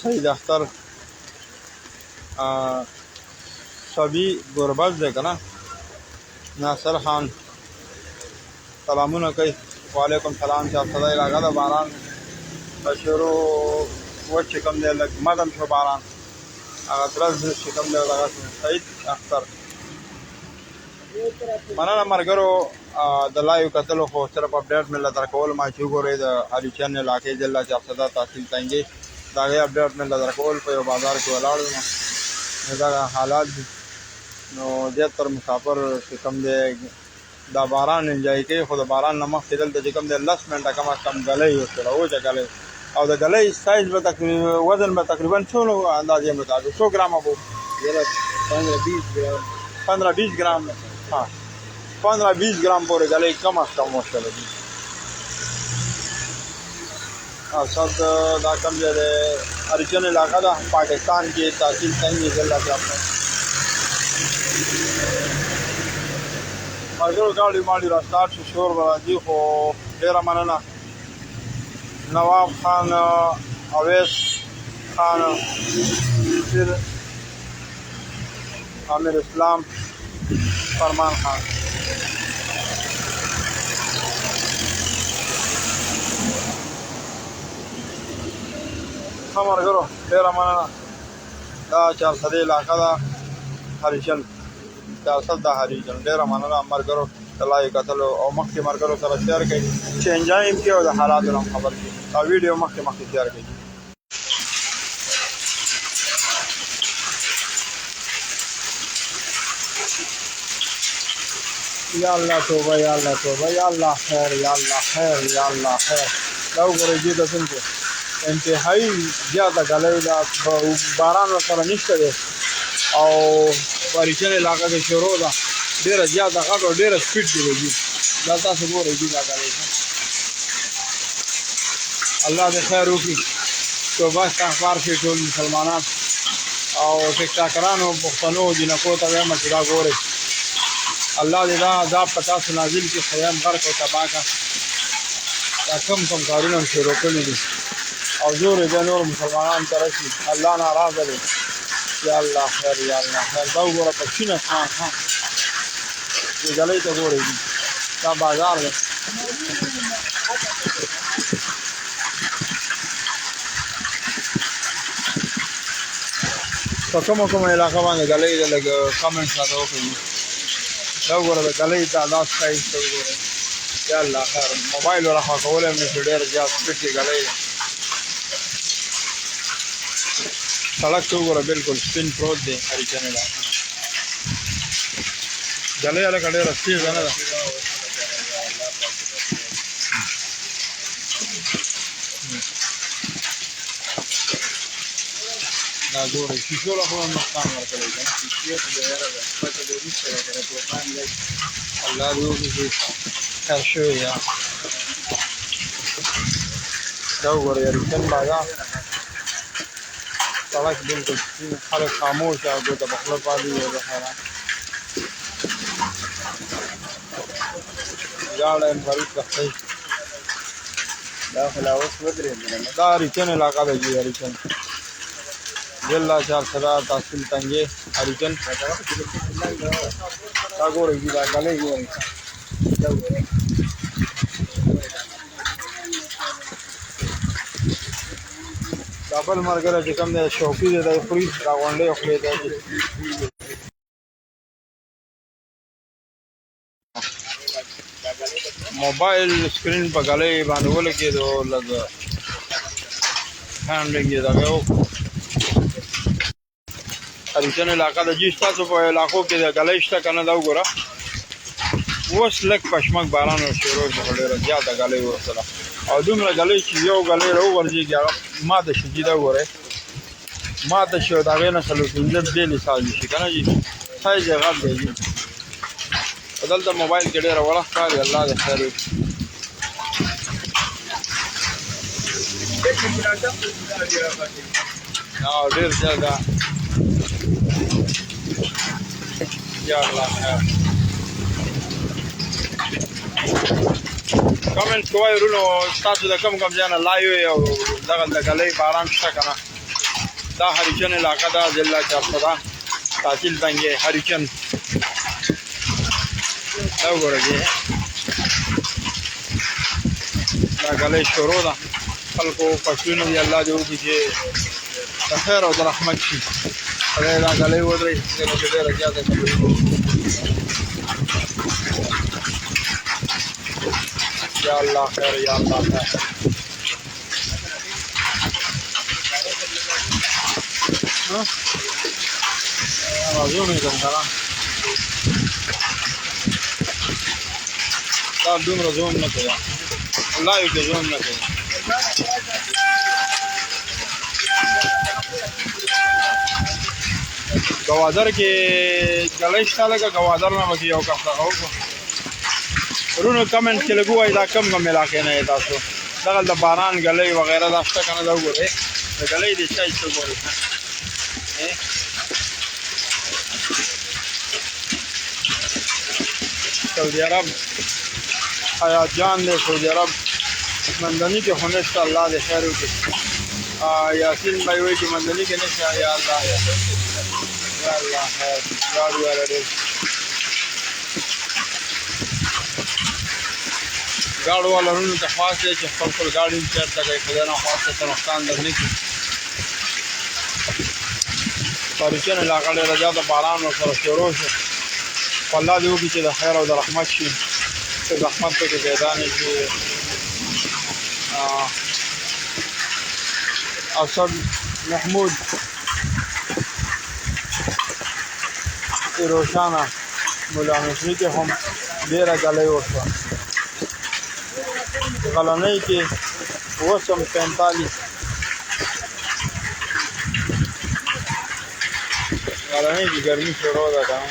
Speaker 1: سید اختر صبي ګوربز دی که نه ناصر خان سلامونه کوي وعلیکم سلام چې افسده علاقه د باران شروع و چې کوم دی لږ مدم شو باران هغه درز چې کوم دی دغه سعید اختر مننه ملګرو د لایو کتلو خو صرف اپډیټ مې له درکول ما چې وګورئ د اریچن علاقې ضلع چې افسده تحصیل تنګي د هغې اپډیټ مې له درکول په یو بازار کې ولاړ یم نو دغه حالات دي نو زیاتره مسافر چې کوم دی دا باران انجوای کوي خو د باران نه مخکې دلته چې کوم دی 10 منټه کم از کم ګلی وکړه وچه ګلی او د ګلی سایز به تقریبا وزن به تقریبا څومره اندازې مطابق 100 ګرامه به 15-20 ګرام ها 15-20 ګرام پورې ګلی کم از کم مشکل دي اصد دا کم دی د اریچن علاقه ده پاکستان کې تحصیل تنګي ضلع کې ملګرو ګاډي ماډي را سټارټ شو شور به راځي خو ډېره مننه نواب خان اویس خان امیر اسلام فرمان خان ښه ملګرو ډېره مننه دا چارسدې علاقه ده هریچن سیاست د هریچن ډېره مننه ملګرو د لایو کتلو او مخکې ملګرو سره شیر کړئ چې انجوای هم کړي او د حالاتو نه هم خبر کړي دا ویډیو مخکې شیر کړئ یا الله توبه یا الله توبه یا الله خیر یا الله خیر یا الله خیر دا وګورئ دې ته څنګه انتهایی زیاته ګلی ده باران ورسره نشته دی او په اریچن علاقه کې شروع ده ډېره زیاته غټ او ډېره سپیډ کې به ځي دا تاسو ګورئ دې دا ګلی الله دې خیر وکړي توبه استغفار شي ټول مسلمانان او ټیک ټاکرانو پښتنو جنکو ته وایم چې دا ګورئ الله دې دا عذاب په تاسو نازل کړي خدایم غرق او تباه کړه دا کم کارونه شروع کړي دي او زور دې نور مسلمانان ته رسي الله ناراضه دی یا الله خیر یا الله خیر دا وګوره پښینه ها دې ګلۍ ته ګورئ دا بازار دی په کومه علاقه باندې ګلۍ ده لږ کامنټ راته وکړئ دا وګوره د ګلۍ تعداد سایز ته وګورئ یا الله خیر موبایل ورخوا کولی هم نشي ډېر زیات سپیډ کې ګلۍ ده سړک ته وګوره بلکل سپین پروت دی اریچن علاقه ګلۍ هلکه ډېره تېزه نه ده دا ګورئ شیشو له خو هم نقصان ورکړی که نه شیشې خو بیا یاره ده پته به وروسته ده که نه طوفان لږ الله دې وکړي چې خیر شوی یا دا وګورئ اریچن بازار سړک بلکل سپین خلک خاموش او ګوته په خوله پاتې وي زه حیران لاړه انفرید کښتۍ دا خو لا اوس ودرېدله دا اریچن علاقه ده جي اریچن ضلع چارسده تحصیل تنګي اریچن دا ګورئ جي دا ګلۍ ګورئ دا بل ملګری چې کوم دی شوقي دی دی خوري دا غونډۍ خوري دی موبایل سکرین په ګلۍ باندې ولګېدو لږ هینډلنګ یې دغه وکړو اریچن علاقه ده جي ستاسو په علاقو کې د ګلۍ شته که نه دا وګوره اوس لږ پشمک باران شروع شو خو ډېره زیاته ګلۍ ورسره او دومره ګلۍ چې یو ګلۍ راوغورځېږي هغه ماته شي جي دا وګورئ ماته شي او د هغې نه 4-5 بیلې سایز شي که نه جي سایز یې غټ دی جي په دلته موبایل کې ډېره وړه ښکاري الله دې خیر وکړي ډېر زیاته یا الله خیر کمنټ کوئ ورونو تاسو د کوم ځای نه لایو او دغه د ګلۍ باران شته که نه دا هریچن علاقه دا ضلع چارسده تحصیل تنگی هریچن دا وګوره دا غلې شروع ده خلکو فصلونه دی الله دې وکړي چې د خیر او د رحمت شي خدای دا غلې ودرې چې ډېره زیاته یا الله خیر یا الله خیر راځو کوم کنه دا دومره زوم نه کوي الله یې زوم نه کوي گوادر کې غلې شته لکه گوادر نه مګي یو کفته او ورونو کمنټ کې لګوای دا کم کم علاقې نه تاسو دغه د باران غلې وغیرہ دا شته کنه دا وګورئ د غلې دې ځای څه وګورئ سعودي عرب حیات جان دے سعودي عرب مندنی کے خونشت اللہ دے خیر ہوتی یاسین بھائی ہوئی کہ مندنی کے نشا یا اللہ خیر گاڑی والا دے گاڑی والا رونو تخواست دے کہ خلقل گاڑی چیرتا گئی خدانا خواست سے نقصان درنے کی پاریچن علاقہ لے رجا دا باران و سر شروع سے اللہ دے ہوگی چې د خیر او د رحمت شي چې رحمت پکې پیدا نه شي اسد محمود روشانه مولا مشري کې هم ډېره غلې وشوه غلنۍ کې وسم 45 غلنۍ کې ګرمي شروع ده کنه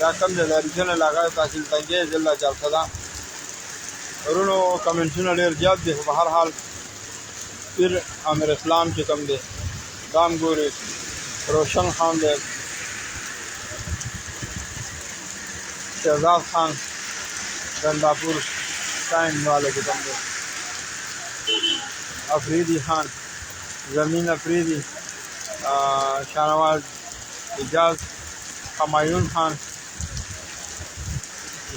Speaker 1: دا کم دی د اریجن علاقه تحصیل تنګی ضلع چارسده. ورونو کمنټونه ډېر زیات دي، خو په هر حال پیر امیر اسلام چې کوم دی دا هم ګوري، روشن خان دی، شهزاد خان گنداپور ٹائم والے کې کوم دی، افریدی خان، زمین افریدی، شاهنواز اجاز، همایون خان،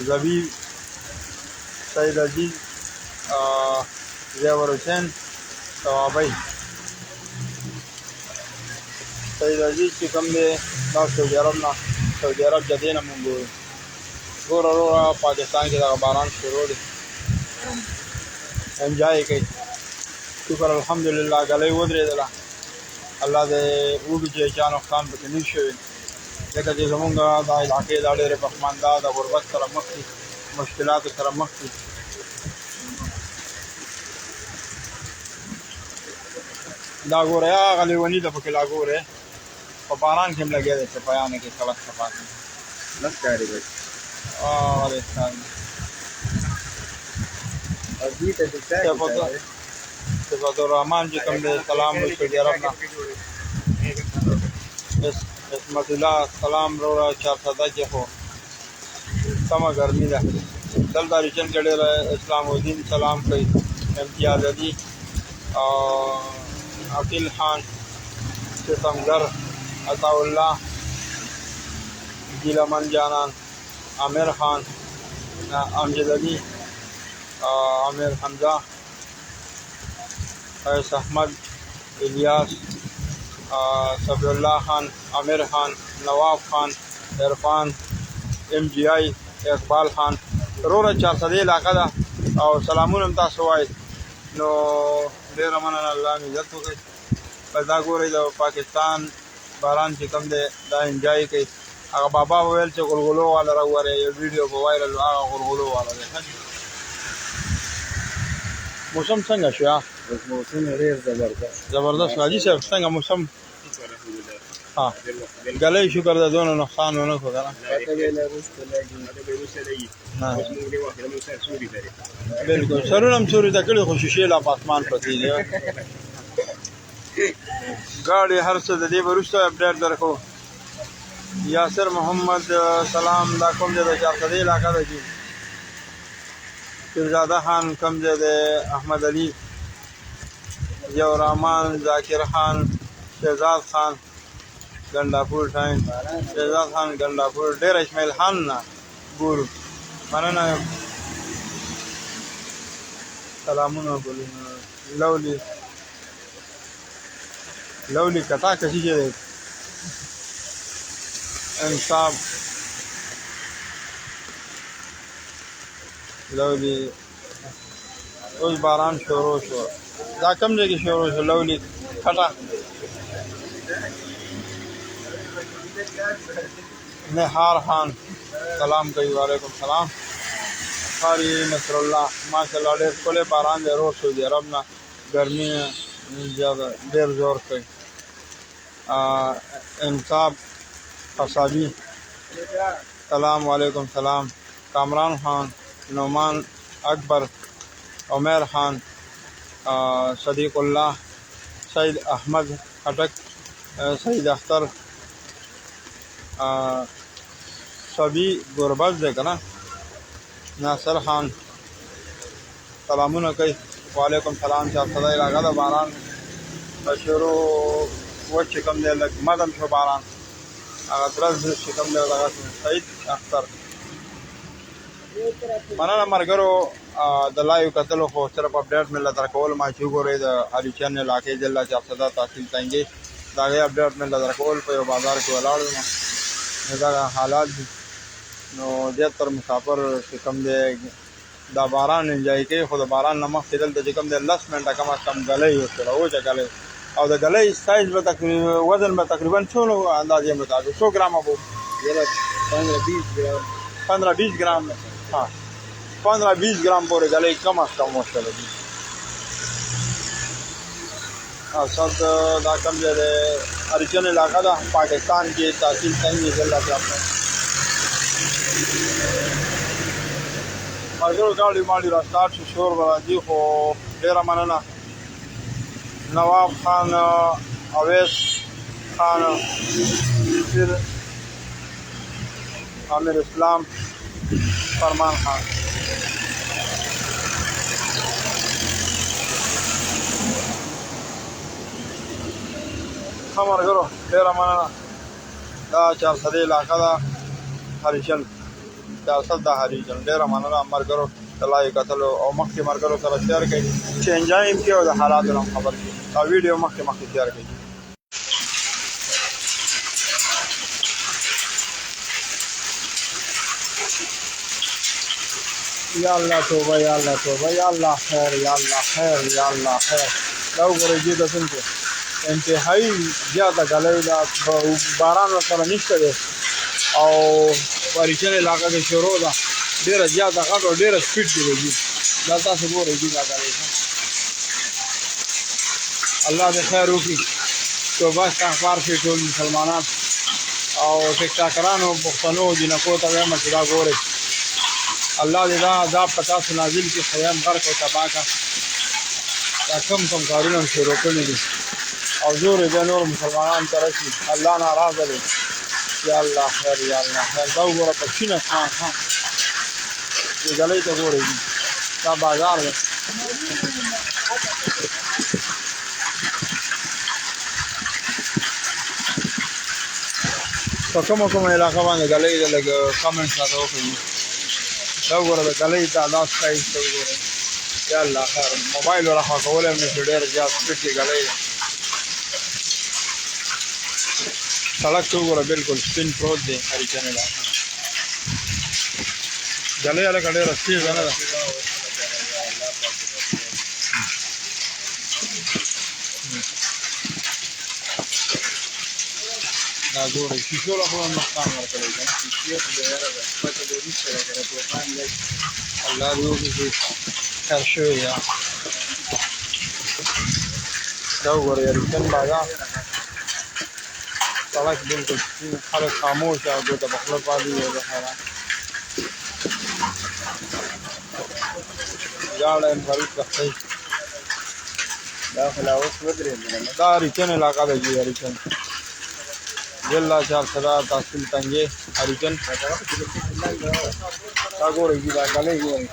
Speaker 1: زبیب، سید عزیز، زیور حسین، ثوابی. سید عزیز چې کوم دی دا سعودي عرب نه، سعودي عرب جدې نه مونږ ګورو. ګوره وروره پاکستان کې دغه باران شروع دی، انجای کوي. شکر الحمدلله ګلۍ ودرېدله، الله دې وګړي چې چا نقصان پکې نه شوی، ځکه چې زمونږ دا علاقې دا ډېرې پسمانده د غربت سره مخ دي، مشکلاتو سره مخ دي. دا ګوره هغه لیوني ده پکې لا ګورې په باران کې هم لګیا دی، چپیانو کې سړک صفا کوي.
Speaker 2: نه ښکاري بھائی
Speaker 1: صفات الرحمن چې کوم دی سلام وایي سعودي عرب نه. عصمت الله سلام وروره چارسده کې خو سمه ګرمي ده. دلته ریجن کې ډېر اسلام الدین سلام کوي، امتیاز علي، عقیل خان، ستمګر، عطاالله، ګیلمن جانان، عامر خان، امجد علي، عامر حمزه، فیض احمد، الیاس، صفی الله خان، عامر خان، نواب خان، عرفان، ام جی آی، اقبال خان. وروره چارسدې علاقه ده او سلامونه هم تاسو وایئ، نو ډېره مننه، الله مې عزت وکړي. بس دا ګورئ د پاکستان باران چې کوم دی دا انجای کوي. هغه بابا وویل چې غلغلو والا راووارئ، یو ویډیو په وایرل هغه غلغلو والا دی. موسم څنګه شو؟
Speaker 2: موسم ډېر
Speaker 1: زبردست. حاجي صاحب څنګه موسم؟ ها ګلۍ شکر ده دونه نقصان ونه کړو که نه. بلکل سرونه هم سوري ته کړي، خو شیشې لا په اسمان پرتې دي. ګاډې هر څه د دې به وروسته اپډیټ درکړو. یاسر محمد سلام، دا کوم ځای د چارسدې علاقه ده چې پیرزاده خان کوم ځای دی، احمد علي، ضیاء الرحمن، ذاکر خان، شهزاد خان گنداپور ټایم، شهزاد خان گنداپور، ډېر اسماعیل خان نه ګورو. مننه، سلامونه ګلونه. لولی کتا کسی چې دی انصاف لولی. اوس باران شروع شو، دا کوم ځای کې شروع شو؟ لولی کټه نهار خان سلام کوي، وعلیکم سلام. قاری نصر الله ماشاءالله ډېر ښکلی باران دی، روز سعودي عرب نه ګرمي زیاده ډېر زور کوي. انصاف قصابي سلام، وعلیکم سلام. کامران خان، نعمان اکبر، عمیر خان، صدیق الله، سید احمد خټک، سید اختر، صبی ګربز دی که نه، ناصر خان سلامونه کوي، وعلیکم سلام. چارسده علاقه ده باران شروع و چې کوم دی لږ مدم شو باران، هغه درز چې کوم دی دغه سید اختر. مننه ملګرو د لایو کتلو، خو صرف اپډیټ مې له درکول ما چې وګورئ د اریچن علاقې ضلع چارسده تحصیل تنګی د هغې اپډیټ مې له درکول. په یو بازار کې ولاړ یم، نو دغه حالات دي. نو زیاتره مسافر چې کوم دی دا باران انجای کوي، خو د باران نه مخکې دلته چې کوم دی 10 منټه کم از کم ګلۍ وشوله، وچه ګلۍ، او د ګلۍ سایز به تقریبا وزن به تقریبا څونه اندازې مطابق 100 ګرامه به 15-20 ګرام، ها 15-20 ګرام پورې ګلۍ کم از کم وشوله دي. اسد دا کوم ځای دی؟ اریچن علاقه ده، پاکستان کې تحصیل تنګی ضلع کې ملګرو ګاډي ماډي را سټارټ شو، شور به راځي، خو ډېره مننه نواب خان، اویس خان، پیر امیر اسلام، فرمان خان. ښه ملګرو ډېره مننه. دا چارسدې علاقه ده، هریچل چارسد د هریچل. ډېره مننه ملګرو د لایو کتلو او مخکې ملګرو سره شیر کړئ چې انجوای هم کړي او د حالاتو نه هم خبر کړي. دا ویډیو مخکې شیر کړئ. یا الله توبه، یا الله توبه، یا الله خیر، یا الله خیر، یا الله خیر. دا وګورئ دې ته څنګه انتهایی زیاته ګلۍ ده، باران ورسره نشته دی او په هریچل علاقه کې شروع ده، ډېره زیاته غټ او ډېره سپیډ کې دی. دا تاسو ګورئ دې دا ګلۍ. الله دې خیر وکړي. توبه استغفار شي ټول مسلمانان او ټیک ټاکرانو پښتنو جنکو ته وایم چې دا ګورئ، الله دې دا عذاب په تاسو نازل کړي، خدایم غرق او تباه کړه. دا کم کارونه هم شروع کړي دي او زور یې بیا نور مسلمانانو ته رسي. الله ناراضه دی. یا الله خیر، یا الله خیر. دا وګوره په شین اسمان دې ګلۍ ته ګورئ، دا بازار دی. په کومه علاقه باندې ګلۍ ده لږ کمنټ راته وکړئ. دا وګوره د ګلۍ تعداد سایز ته وګورئ. یا الله خیر. موبایل ورخوا کولی هم نشي، ډېر زیات سپیډ کې ګلۍ ده. سړک ته وګوره بلکل سپین پروت دی هریچل علاقه. ګلۍ هلکه ډېره تېزه نه ده. دا ګورئ شیشو له خو هم نقصان ورکړی دی. الله دې وکړي چې خیر شوی یا. دا وګورئ هریچل بازار، سړک بلکل سپین، خلک خاموش او ګوته په خوله پالي او د حیران ژاړه یم فرید کښتۍ.
Speaker 2: دا خو لا اوس ودرېدل.
Speaker 1: دا هریچل علاقه ده جی، هریچل ضلع چارسده تحصیل تنگې هریچل. دا ګورئ جی دا ګلۍ ګورئ.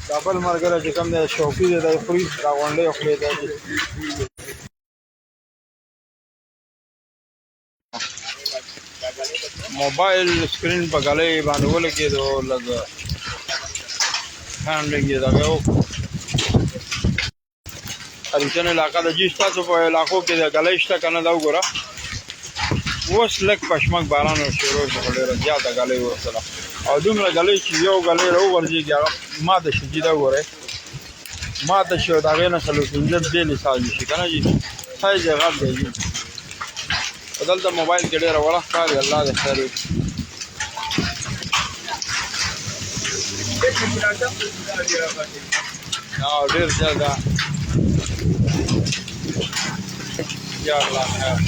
Speaker 1: دا بل ملګری چې کوم دی شوقي دی، دی خوري دا غونډۍ خوري دی. موبایل سکرین په ګلۍ باندې ولګېدو، لږ هینډلنګ یې دغه وکړو. هریچل علاقه ده جی. ستاسو په علاقو کې د ګلۍ شته که نه؟ دا وګوره اوس لږ پشمک باران شروع شو، خو ډېره زیاته ګلۍ ورسره او دومره ګلۍ چې یو ګلۍ راوغورځېږي هغه ماته شي جي. دا وګورئ ماته شي او د هغې نه 4-5 بېلې سایز شي که نه جي. سایز یې غټ دی جي. په دلته موبایل کې ډېره وړه ښکاري. الله دې خیر وکړي. ډېر زیات ده. یا الله خیر.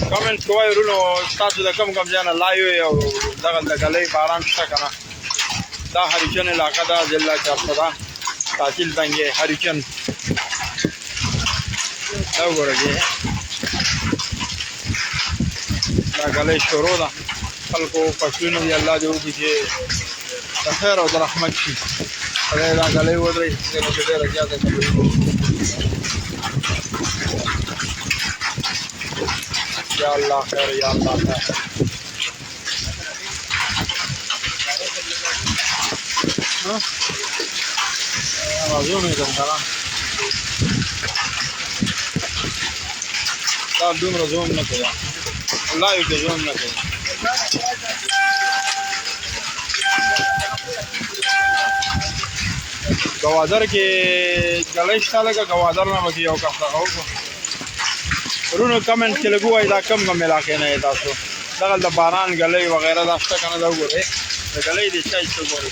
Speaker 1: کمنټ کوئ ورونو، تاسو د کوم ځای نه لایو یې او دغلته ګلۍ باران شته که نه؟ دا هریچل علاقه ده، ضلع چارسده تحصیل تنګې هریچل. دا وګوره جی دا ګلۍ شروع ده. خلکو فصلونه دي، الله دې وکړي چې د خیر او د رحمت شي. خدای دا ګلۍ ودرئ چې ډېره زیاته تکلیف یا الله خیر، یا الله خیر. زوم یې کوم که نه؟ دا دومره زوم نه کوي، لایو کې زوم نه کوي. ګوادر کې ګلۍ شته لکه ګوادر نه به کې یو کس دغه وکړو. ورونو کمنټ کې لږ ووایئ دا کوم علاقې نه یې تاسو؟ دغلته باران ګلۍ وغیره دا شته که نه؟ دا وګورئ د ګلۍ دې سایز ته وګورئ.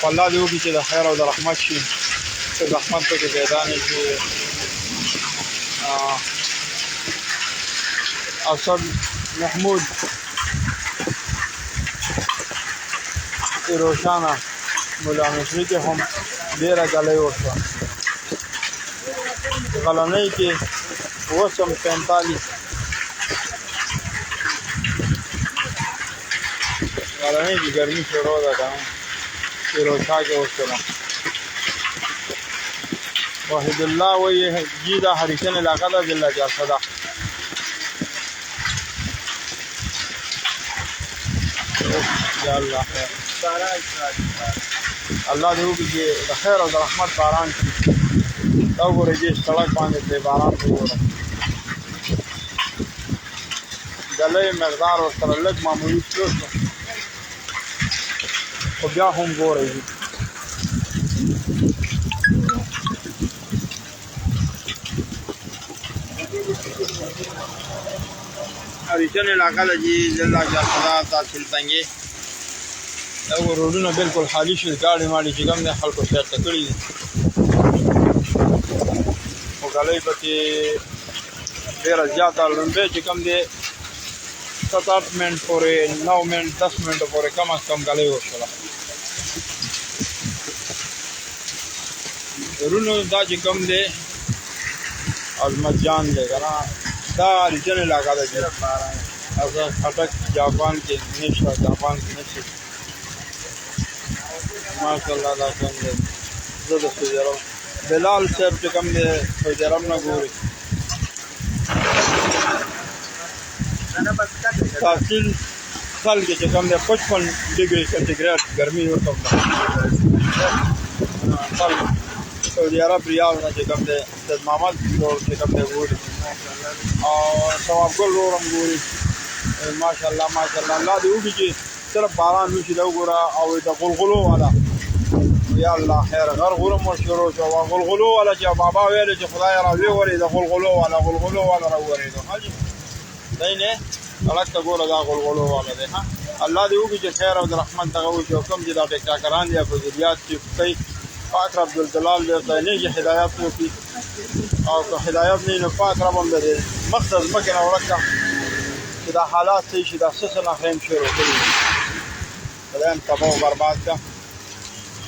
Speaker 1: خو الله دې وکړي چې د خیر او د رحمت شي چې زحمت پکې پیدا نه شي اسد محمود روشانه مولا مصری کې هم ډېره ګلۍ وشوه غلنۍ کې اوس هم 45 غلنۍ کې ګرمي شروع ده که فیروزشاه کې وشوله وحید الله وایي جی دا هریسن علاقه ده ضلع جارسده یا الله خیر الله دې وکړي چې د خیر او د رحمت باران شي دا وګورئ چې سړک باندې پرې باران وګورئ ګلۍ مقدار ورسره لږ معمولي شو خو بیا هم ګورئ هریچن علاقه ده جی ضلع جارسده تحصیل تنګې دا روډونه بالکل خالي شول ګاډې ماډې چې کوم دی خلکو چېرته کړي دي خو ګلۍ پکې ډېره زیاته لومبۍ چې کوم دی 7-8 منټ پورې 9 منټ 10 منټو پورې کم از کم ګلۍ وشوله رونو دا چې کوم دی عظمت جان دی که نه دا هریچن علاقه ده چې خټک جاپان کې نشته جاپان کې نشته ماشاءالله دا کوم دی زه د سعودي عرب بلال صاحب چې کوم دی سعودي عرب نه ګوري تحصیل سال کې چې کوم دی 55 ډګري سنټیګریډ ګرمي ورته سعودي عرب ریاض نه چې کوم دی سید محمد لور چې کوم دی ګوري او ثواب ګل ورم ګوري ماشاءالله ماشاءالله الله دې وکړي چې صرف باران وشي دا وګوره او د غلغلو والا یا الله خیر غرغره مو شروع شو غلغلو والا چې بابا ویل چې خدای راوي وري د غلغلو والا راوړي نو حاجی دای نه الکه ګوره دا غلغلو والا دی ها الله دې وکړي چې خیر او د رحمت دغه وشي او کوم چې دا ټیکټاکران دي په ذریات چې کوي پاک رب الجلال دې ته نه هدایت وکړي او که هدایت نه نو پاک رب هم دې مقصد مکه نه ورکه چې دا حالات صحیح شي دا څه نه خیم شروع کړي خدای هم تباه و برباد کړه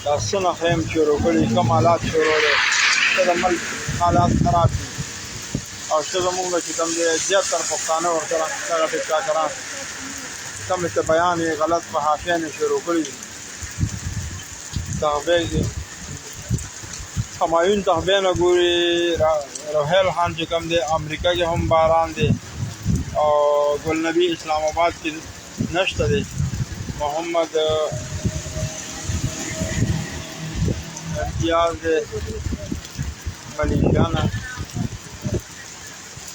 Speaker 1: دا څه نه خیم شروع کړي کوم حالات شروع دي چې د ملک حالات خراب دي او څه زمونږ چې کوم دی زیاتره پښتانه ورسره دغه ټیکټاکران کوم چې بیان یې غلط په حاشیه نه شروع کړي دي تغبیه دي همایون تغبیه نه ګوري روحیل خان چې کوم دی امریکا کې هم باران دی او ګل نبی اسلام آباد کې نشته دی محمد امتیاز دی ملیشانه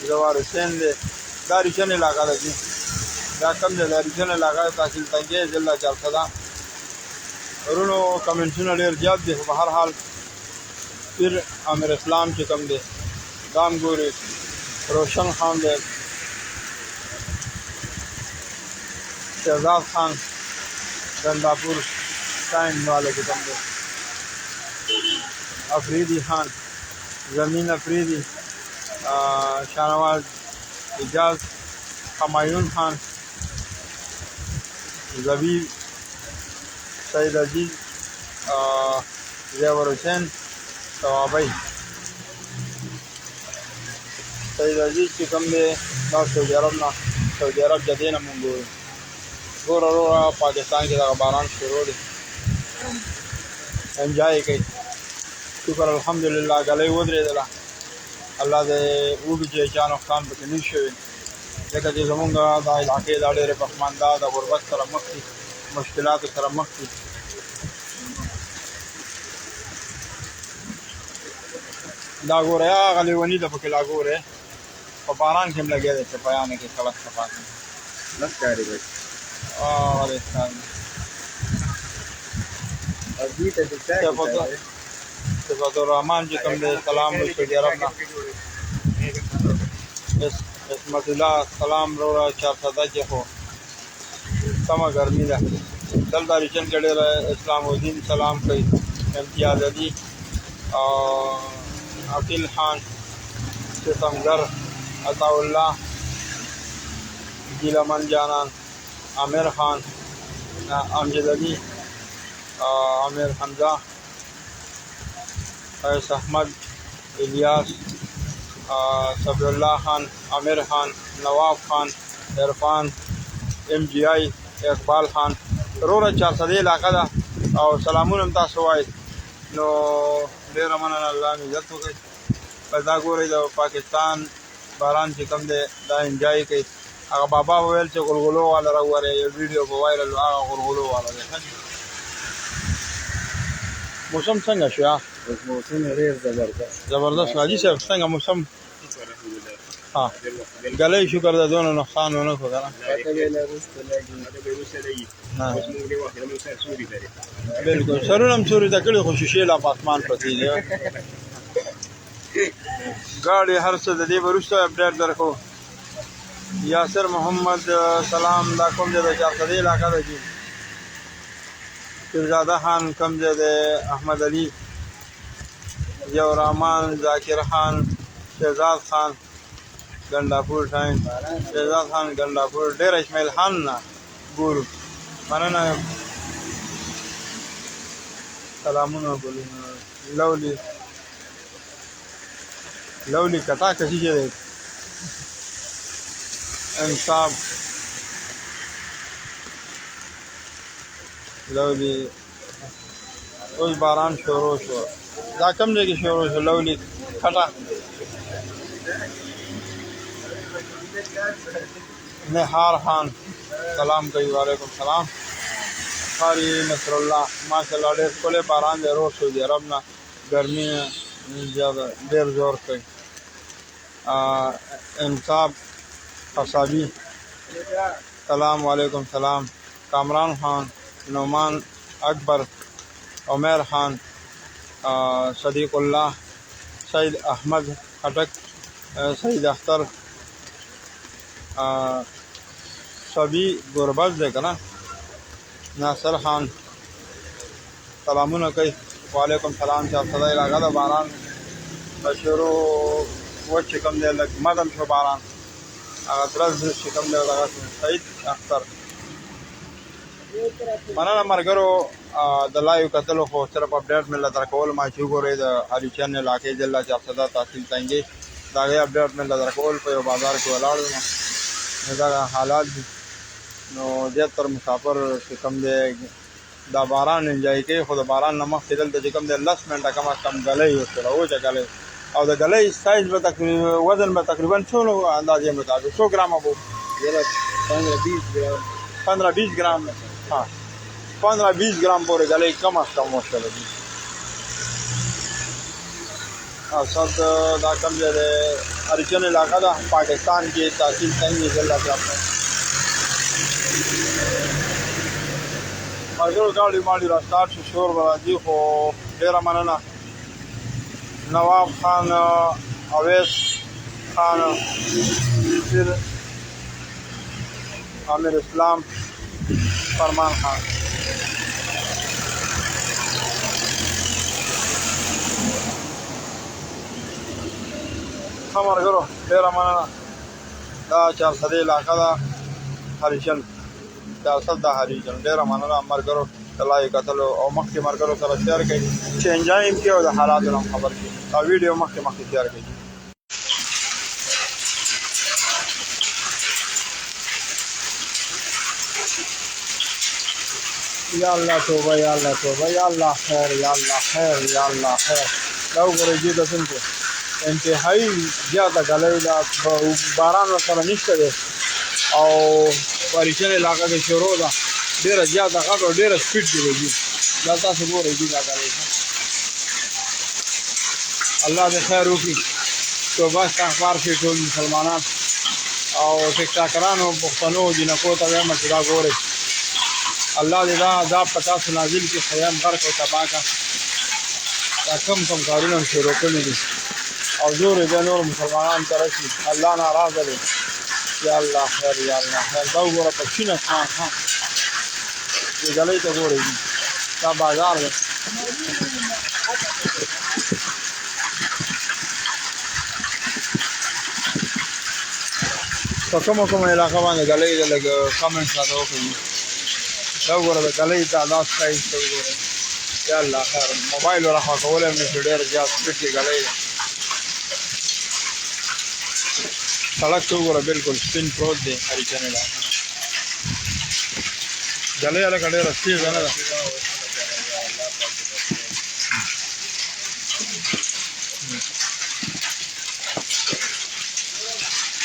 Speaker 1: زوار حسین دی دا هریچن علاقه ده جی دا کم دی د هریچن علاقه تحصیل تنګې ضلع جارسده ورونو کمنټونه ډېر زیات دي خو په هر حال پیر امیر اسلام چې کوم دی دا هم ګوري روشن خان دی شهزاد خان گنداپور سائن والے چې کوم دی افریدی خان زمین افریدی شاهنواز اجاز همایون خان زبیب سید عزیز زیور حسین ثوابی سید عزیز چې کوم دی دا سعودي عرب نه سعودي عرب جدې نه مونږ ګورو ورو پاکستان کې دغه باران شروع دی انجوای کوي شکر الحمدلله ګلۍ ودرېدله الله دې وکړي چې چا نقصان پکې نه شوي ځکه چې زمونږ دا علاقې دا ډېرې پښمانده د غربت سره مخ دي مشکلاتو سره مخ دي دا ګوره هغه لیوني ده پکې لا ګوره په باران کې هم لګیا دی چپیانو کې سړک صفا کوي
Speaker 2: نه ښکاري بھائی
Speaker 1: ولې ښکاري
Speaker 2: او دوی ته د چا کیسه دی
Speaker 1: صفات الرحمن چې کوم دی سلام وایي سعودي عرب نه عصمت الله سلام وروړه چارسده کې خو سمه ګرمي ده دلته ریچن کې ډېر اسلام الدین سلام کوي امتیاز علي عقیل خان ستمګر عطاالله ګیلمن جانان عامر خان امجد علي عامر حمزه فیض احمد الیاس صبر الله خان عامر خان نواب خان عرفان ام جی آی اقبال خان وروره 400 علاقه ده او سلامونه هم تاسو وایئ نو ډېره مننه الله مې عزت وکړي بس دا ګورئ د پاکستان باران چې کوم دی دا انجای کوي هغه بابا وویل چې غلغلو والا راووارئ یو ویډیو په وایرل هغه غلغلو والا دی موسم څنګه شو
Speaker 2: اوس موسم ډېر
Speaker 1: زبردست حاجي صاحب څنګه موسم ها ګلۍ شکر ده دونه نقصان ونه کړو که نه بلکل سرونه هم سوري ته کړي خو شیشې لا په اسمان پرتې دي ګاډي هر څه د دې وروسته اپډیټ درکو یاسر محمد سلام دا کوم ځای د 400 علاقه ده چې پیرزاده خان کوم ځای د احمد علي ضیاء الرحمن ذاکر خان شهزاد خان ګنډاپور ټایم شهزاد خان ګنډاپور ډېر اسماعیل خان نه ګورو مننه سلامونه ګلونه لولی کتا کسی چې دی انصاف لولی اوس باران شروع شو دا کوم ځای کې شروع شو لولی کټه نهار خان سلام کوي وعلیکم سلام قاری نصر الله ماشاءالله ډېر ښکلی باران دی روز سعودي عرب نه ګرمي زیاده ډېر زور کوي انصاف قصابي سلام وعلیکم سلام کامران خان نعمان اکبر عمر خان صدیق الله سید احمد خټک سید اختر صبی گربز دی که نه ناصر خان سلامونه کوي وعلیکم سلام 400 علاقه ده باران شروع و چې کوم دی لږ مدم شو باران هغه درز چې کوم دی دغه سعید اختر مننه ملګرو د لایو کتلو خو صرف اپډیټ مې له درکول ما چې وګورئ د اریچن علاقې ضلع 400 تحصیل تنګي د هغې اپډیټ مې له درکول په یو بازار کې ولاړ یم نو دغه حالات دي نو زیاتر مسافر چې کوم دی دا باران انجای کوي خو د باران نه مخکې دلته چې کوم دی 10 منټه کم از کم ګلۍ وسره وچه ګلۍ او د ګلۍ سایز به تقریبا وزن به تقریبا څومره اندازې مطابق 100 ګرامه به 15-20 ګرام ها 15-20 ګرام پورې ګلۍ کم از کم وشله دي اسد دا کوم ځای دی اریچن علاقه ده پاکستان کې تحصیل تنګي ضلع کې ملګرو ګاډي ماډي را سټارټ شو شور به راځي خو ډېره مننه نواب خان اویس خان پھر عامر اسلام فرمان خان ملګرو ډېره مننه دا 400 علاقه ده هریچن 400 د هریچن ډېره مننه ملګرو د لایو کتلو او مخکې ملګرو سره شیر کړئ چې انجای هم کړي او د حالاتو نه هم خبر کړي دا ویډیو مخکې شیر کړئ یا الله توبه یا الله توبه یا الله خیر یا الله خیر یا الله خیر دا وګورئ دې د څنګه انتهایی زیاده ګلۍ ده باران ورسره نشته دی او په اریچن علاقه کې شروع ده ډېره زیاته غټ او ډېره سپیډ کې دی دا تاسو ګورئ دې دا ګلۍ الله دې خیر وکړي توبه استغفار شي ټول مسلمانان او ټیک ټاکرانو پښتنو جنکو ته وایم چې دا ګورئ الله دې دا عذاب په تاسو نازل کړي خیام غرق او تباه کړه دا کم کارونه شروع کړي دي او زور دې نور مسلمانان ته رسي الله ناراضه دی یا الله خیر یا الله خیر دا وګوره په چین اسمان ها دې ګلې ته ګورئ دا بازار دی په کومه علاقه باندې ګلې د لګ کمنټ راته وکړئ دا وګوره د ګلې تعداد سایز ته وګورئ یا الله خیر موبایل ورخوا کولی هم نشي ډېر زیات سپیډ کې ګلې ده سړک ته وګوره بلکل سپین پروت دی هریچن علاقه ګلې هلکه ډېره تېزه نه ده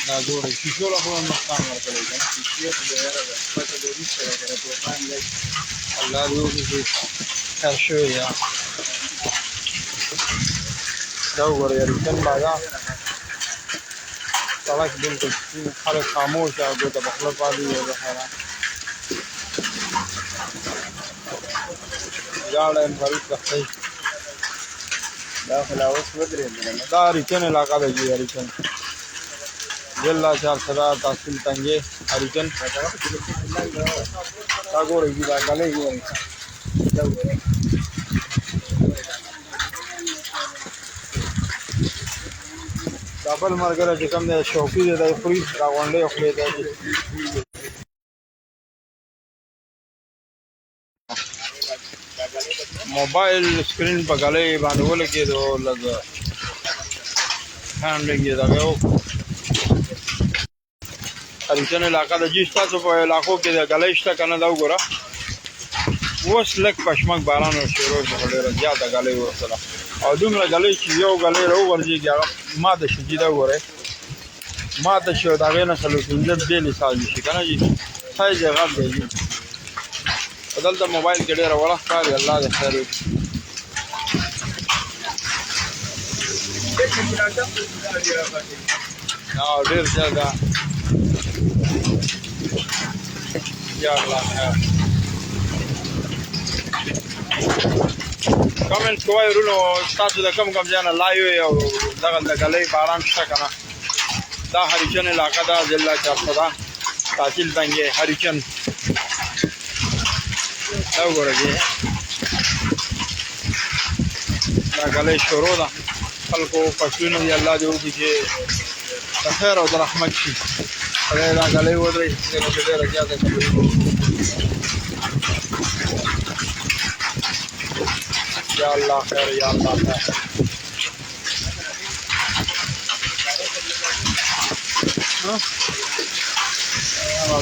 Speaker 1: دا ګورئ شیشو له خو هم نقصان ورکړی که نه شیشې خو بې غیره ده پته دې وروسته ده که د طوفان دی الله دې وکړي چې خیر شوی یا دا وګورئ هریچن بازار سړک بلکل سپین خلک خاموش او ګوته په خوله پاتې دي زه حیران ژاړه یم غریب کښتۍ
Speaker 2: دا خو لا اوس ودرېدله
Speaker 1: دا هریچن علاقه ده جی هریچن ضلع چارسرا تحصیل تنگې هریچن دا ګورئ جی دا ګلۍ ګورئ دا ګورئ دا بل ملګری چې کوم دی شوقي دی دی خوري دا غونډۍ خوري دی موبایل سکرین په ګلۍ باندې ولګېدو لږ هینډلنګ یې دغه وکړو هریچن علاقه د جي ستاسو په علاقو کې د ګلۍ شته که نه دا وګوره اوس لږ پشمک باران شروع شو خو ډېره زیاته ګلۍ ورسره او دومره ګلۍ چې یو ګلۍ راوغورځېږي هغه ماته شي جي دا وګورئ ماته شي او د هغې نه څلور پنځه بېلې سازي شي که نه جي سایز یې غټ دی جي او دلته موبایل کې ډېره وړه ښکاري الله دې خیر وکړي ډېر زیات ده یا الله خیر کمنټ کوئ ورونو ستاسو د کوم ځای نه لایو یې او دغلته ګلۍ باران شته که نه دا هریچن علاقه ده ضلع چارسرا تحصیل تنګې هریچن دا وګوره جی دا ګلۍ شروع ده خلکو فصلونه دي الله دې وکړي چې د خیر او د رحمت شي خدای دا ګلۍ ودرئ دې نو کې ډېره زیاته خبرې یا الله خیر یا الله خیر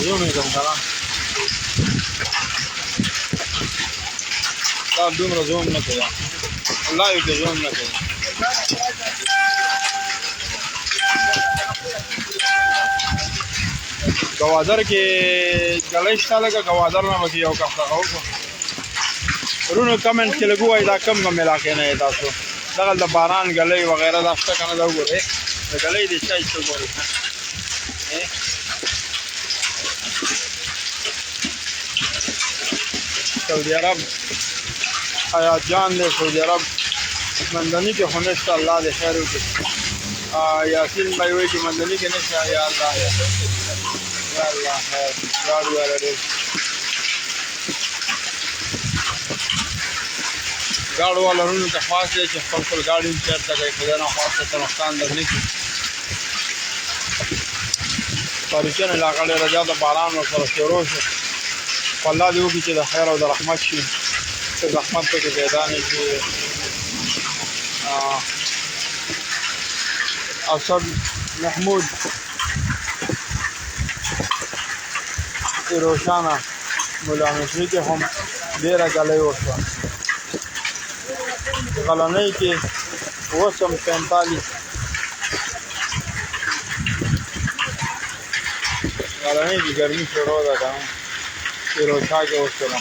Speaker 1: زوم یې کوم که نه دا دومره زوم نه کوي الله یو کې زوم نه کوي ګوادر کې ګلۍ شته لکه ګوادر نه به یو کښته وکړو ورونو کمنټ کې لږ ووایي دا کوم علاقې نه یې تاسو دغلته باران ګلۍ وغیره دا شته که نه دا وګورئ د ګلۍ دې سایز ته وګورئ سعودي عرب حیات جان دی سعودي عرب مندني کې خو نشته الله دې خیر وکړي یاسین بھائی وایي چې مندني کې نشته یا الله یا الله خیر ګاډي والا ډېر ګاډو والا ورونو ته خواست دی چې خپل خپل ګاډي هم چېرته کوي خدای ناخواسته څه نقصان در نه کړي په هریچن علاقه ډېره زیاته باران ورسره شروع شو خو الله دې وکړي چې د خیر او د رحمت شي څه زحمت پکې پیدا نه شي اسد محمود روشانه مولا مصري کې هم ډېره ګلۍ وشوه غلنۍ کې اوس هم 45 غلنۍ کې ګرمي شروع ده که نه فیروزشاه کې وشوله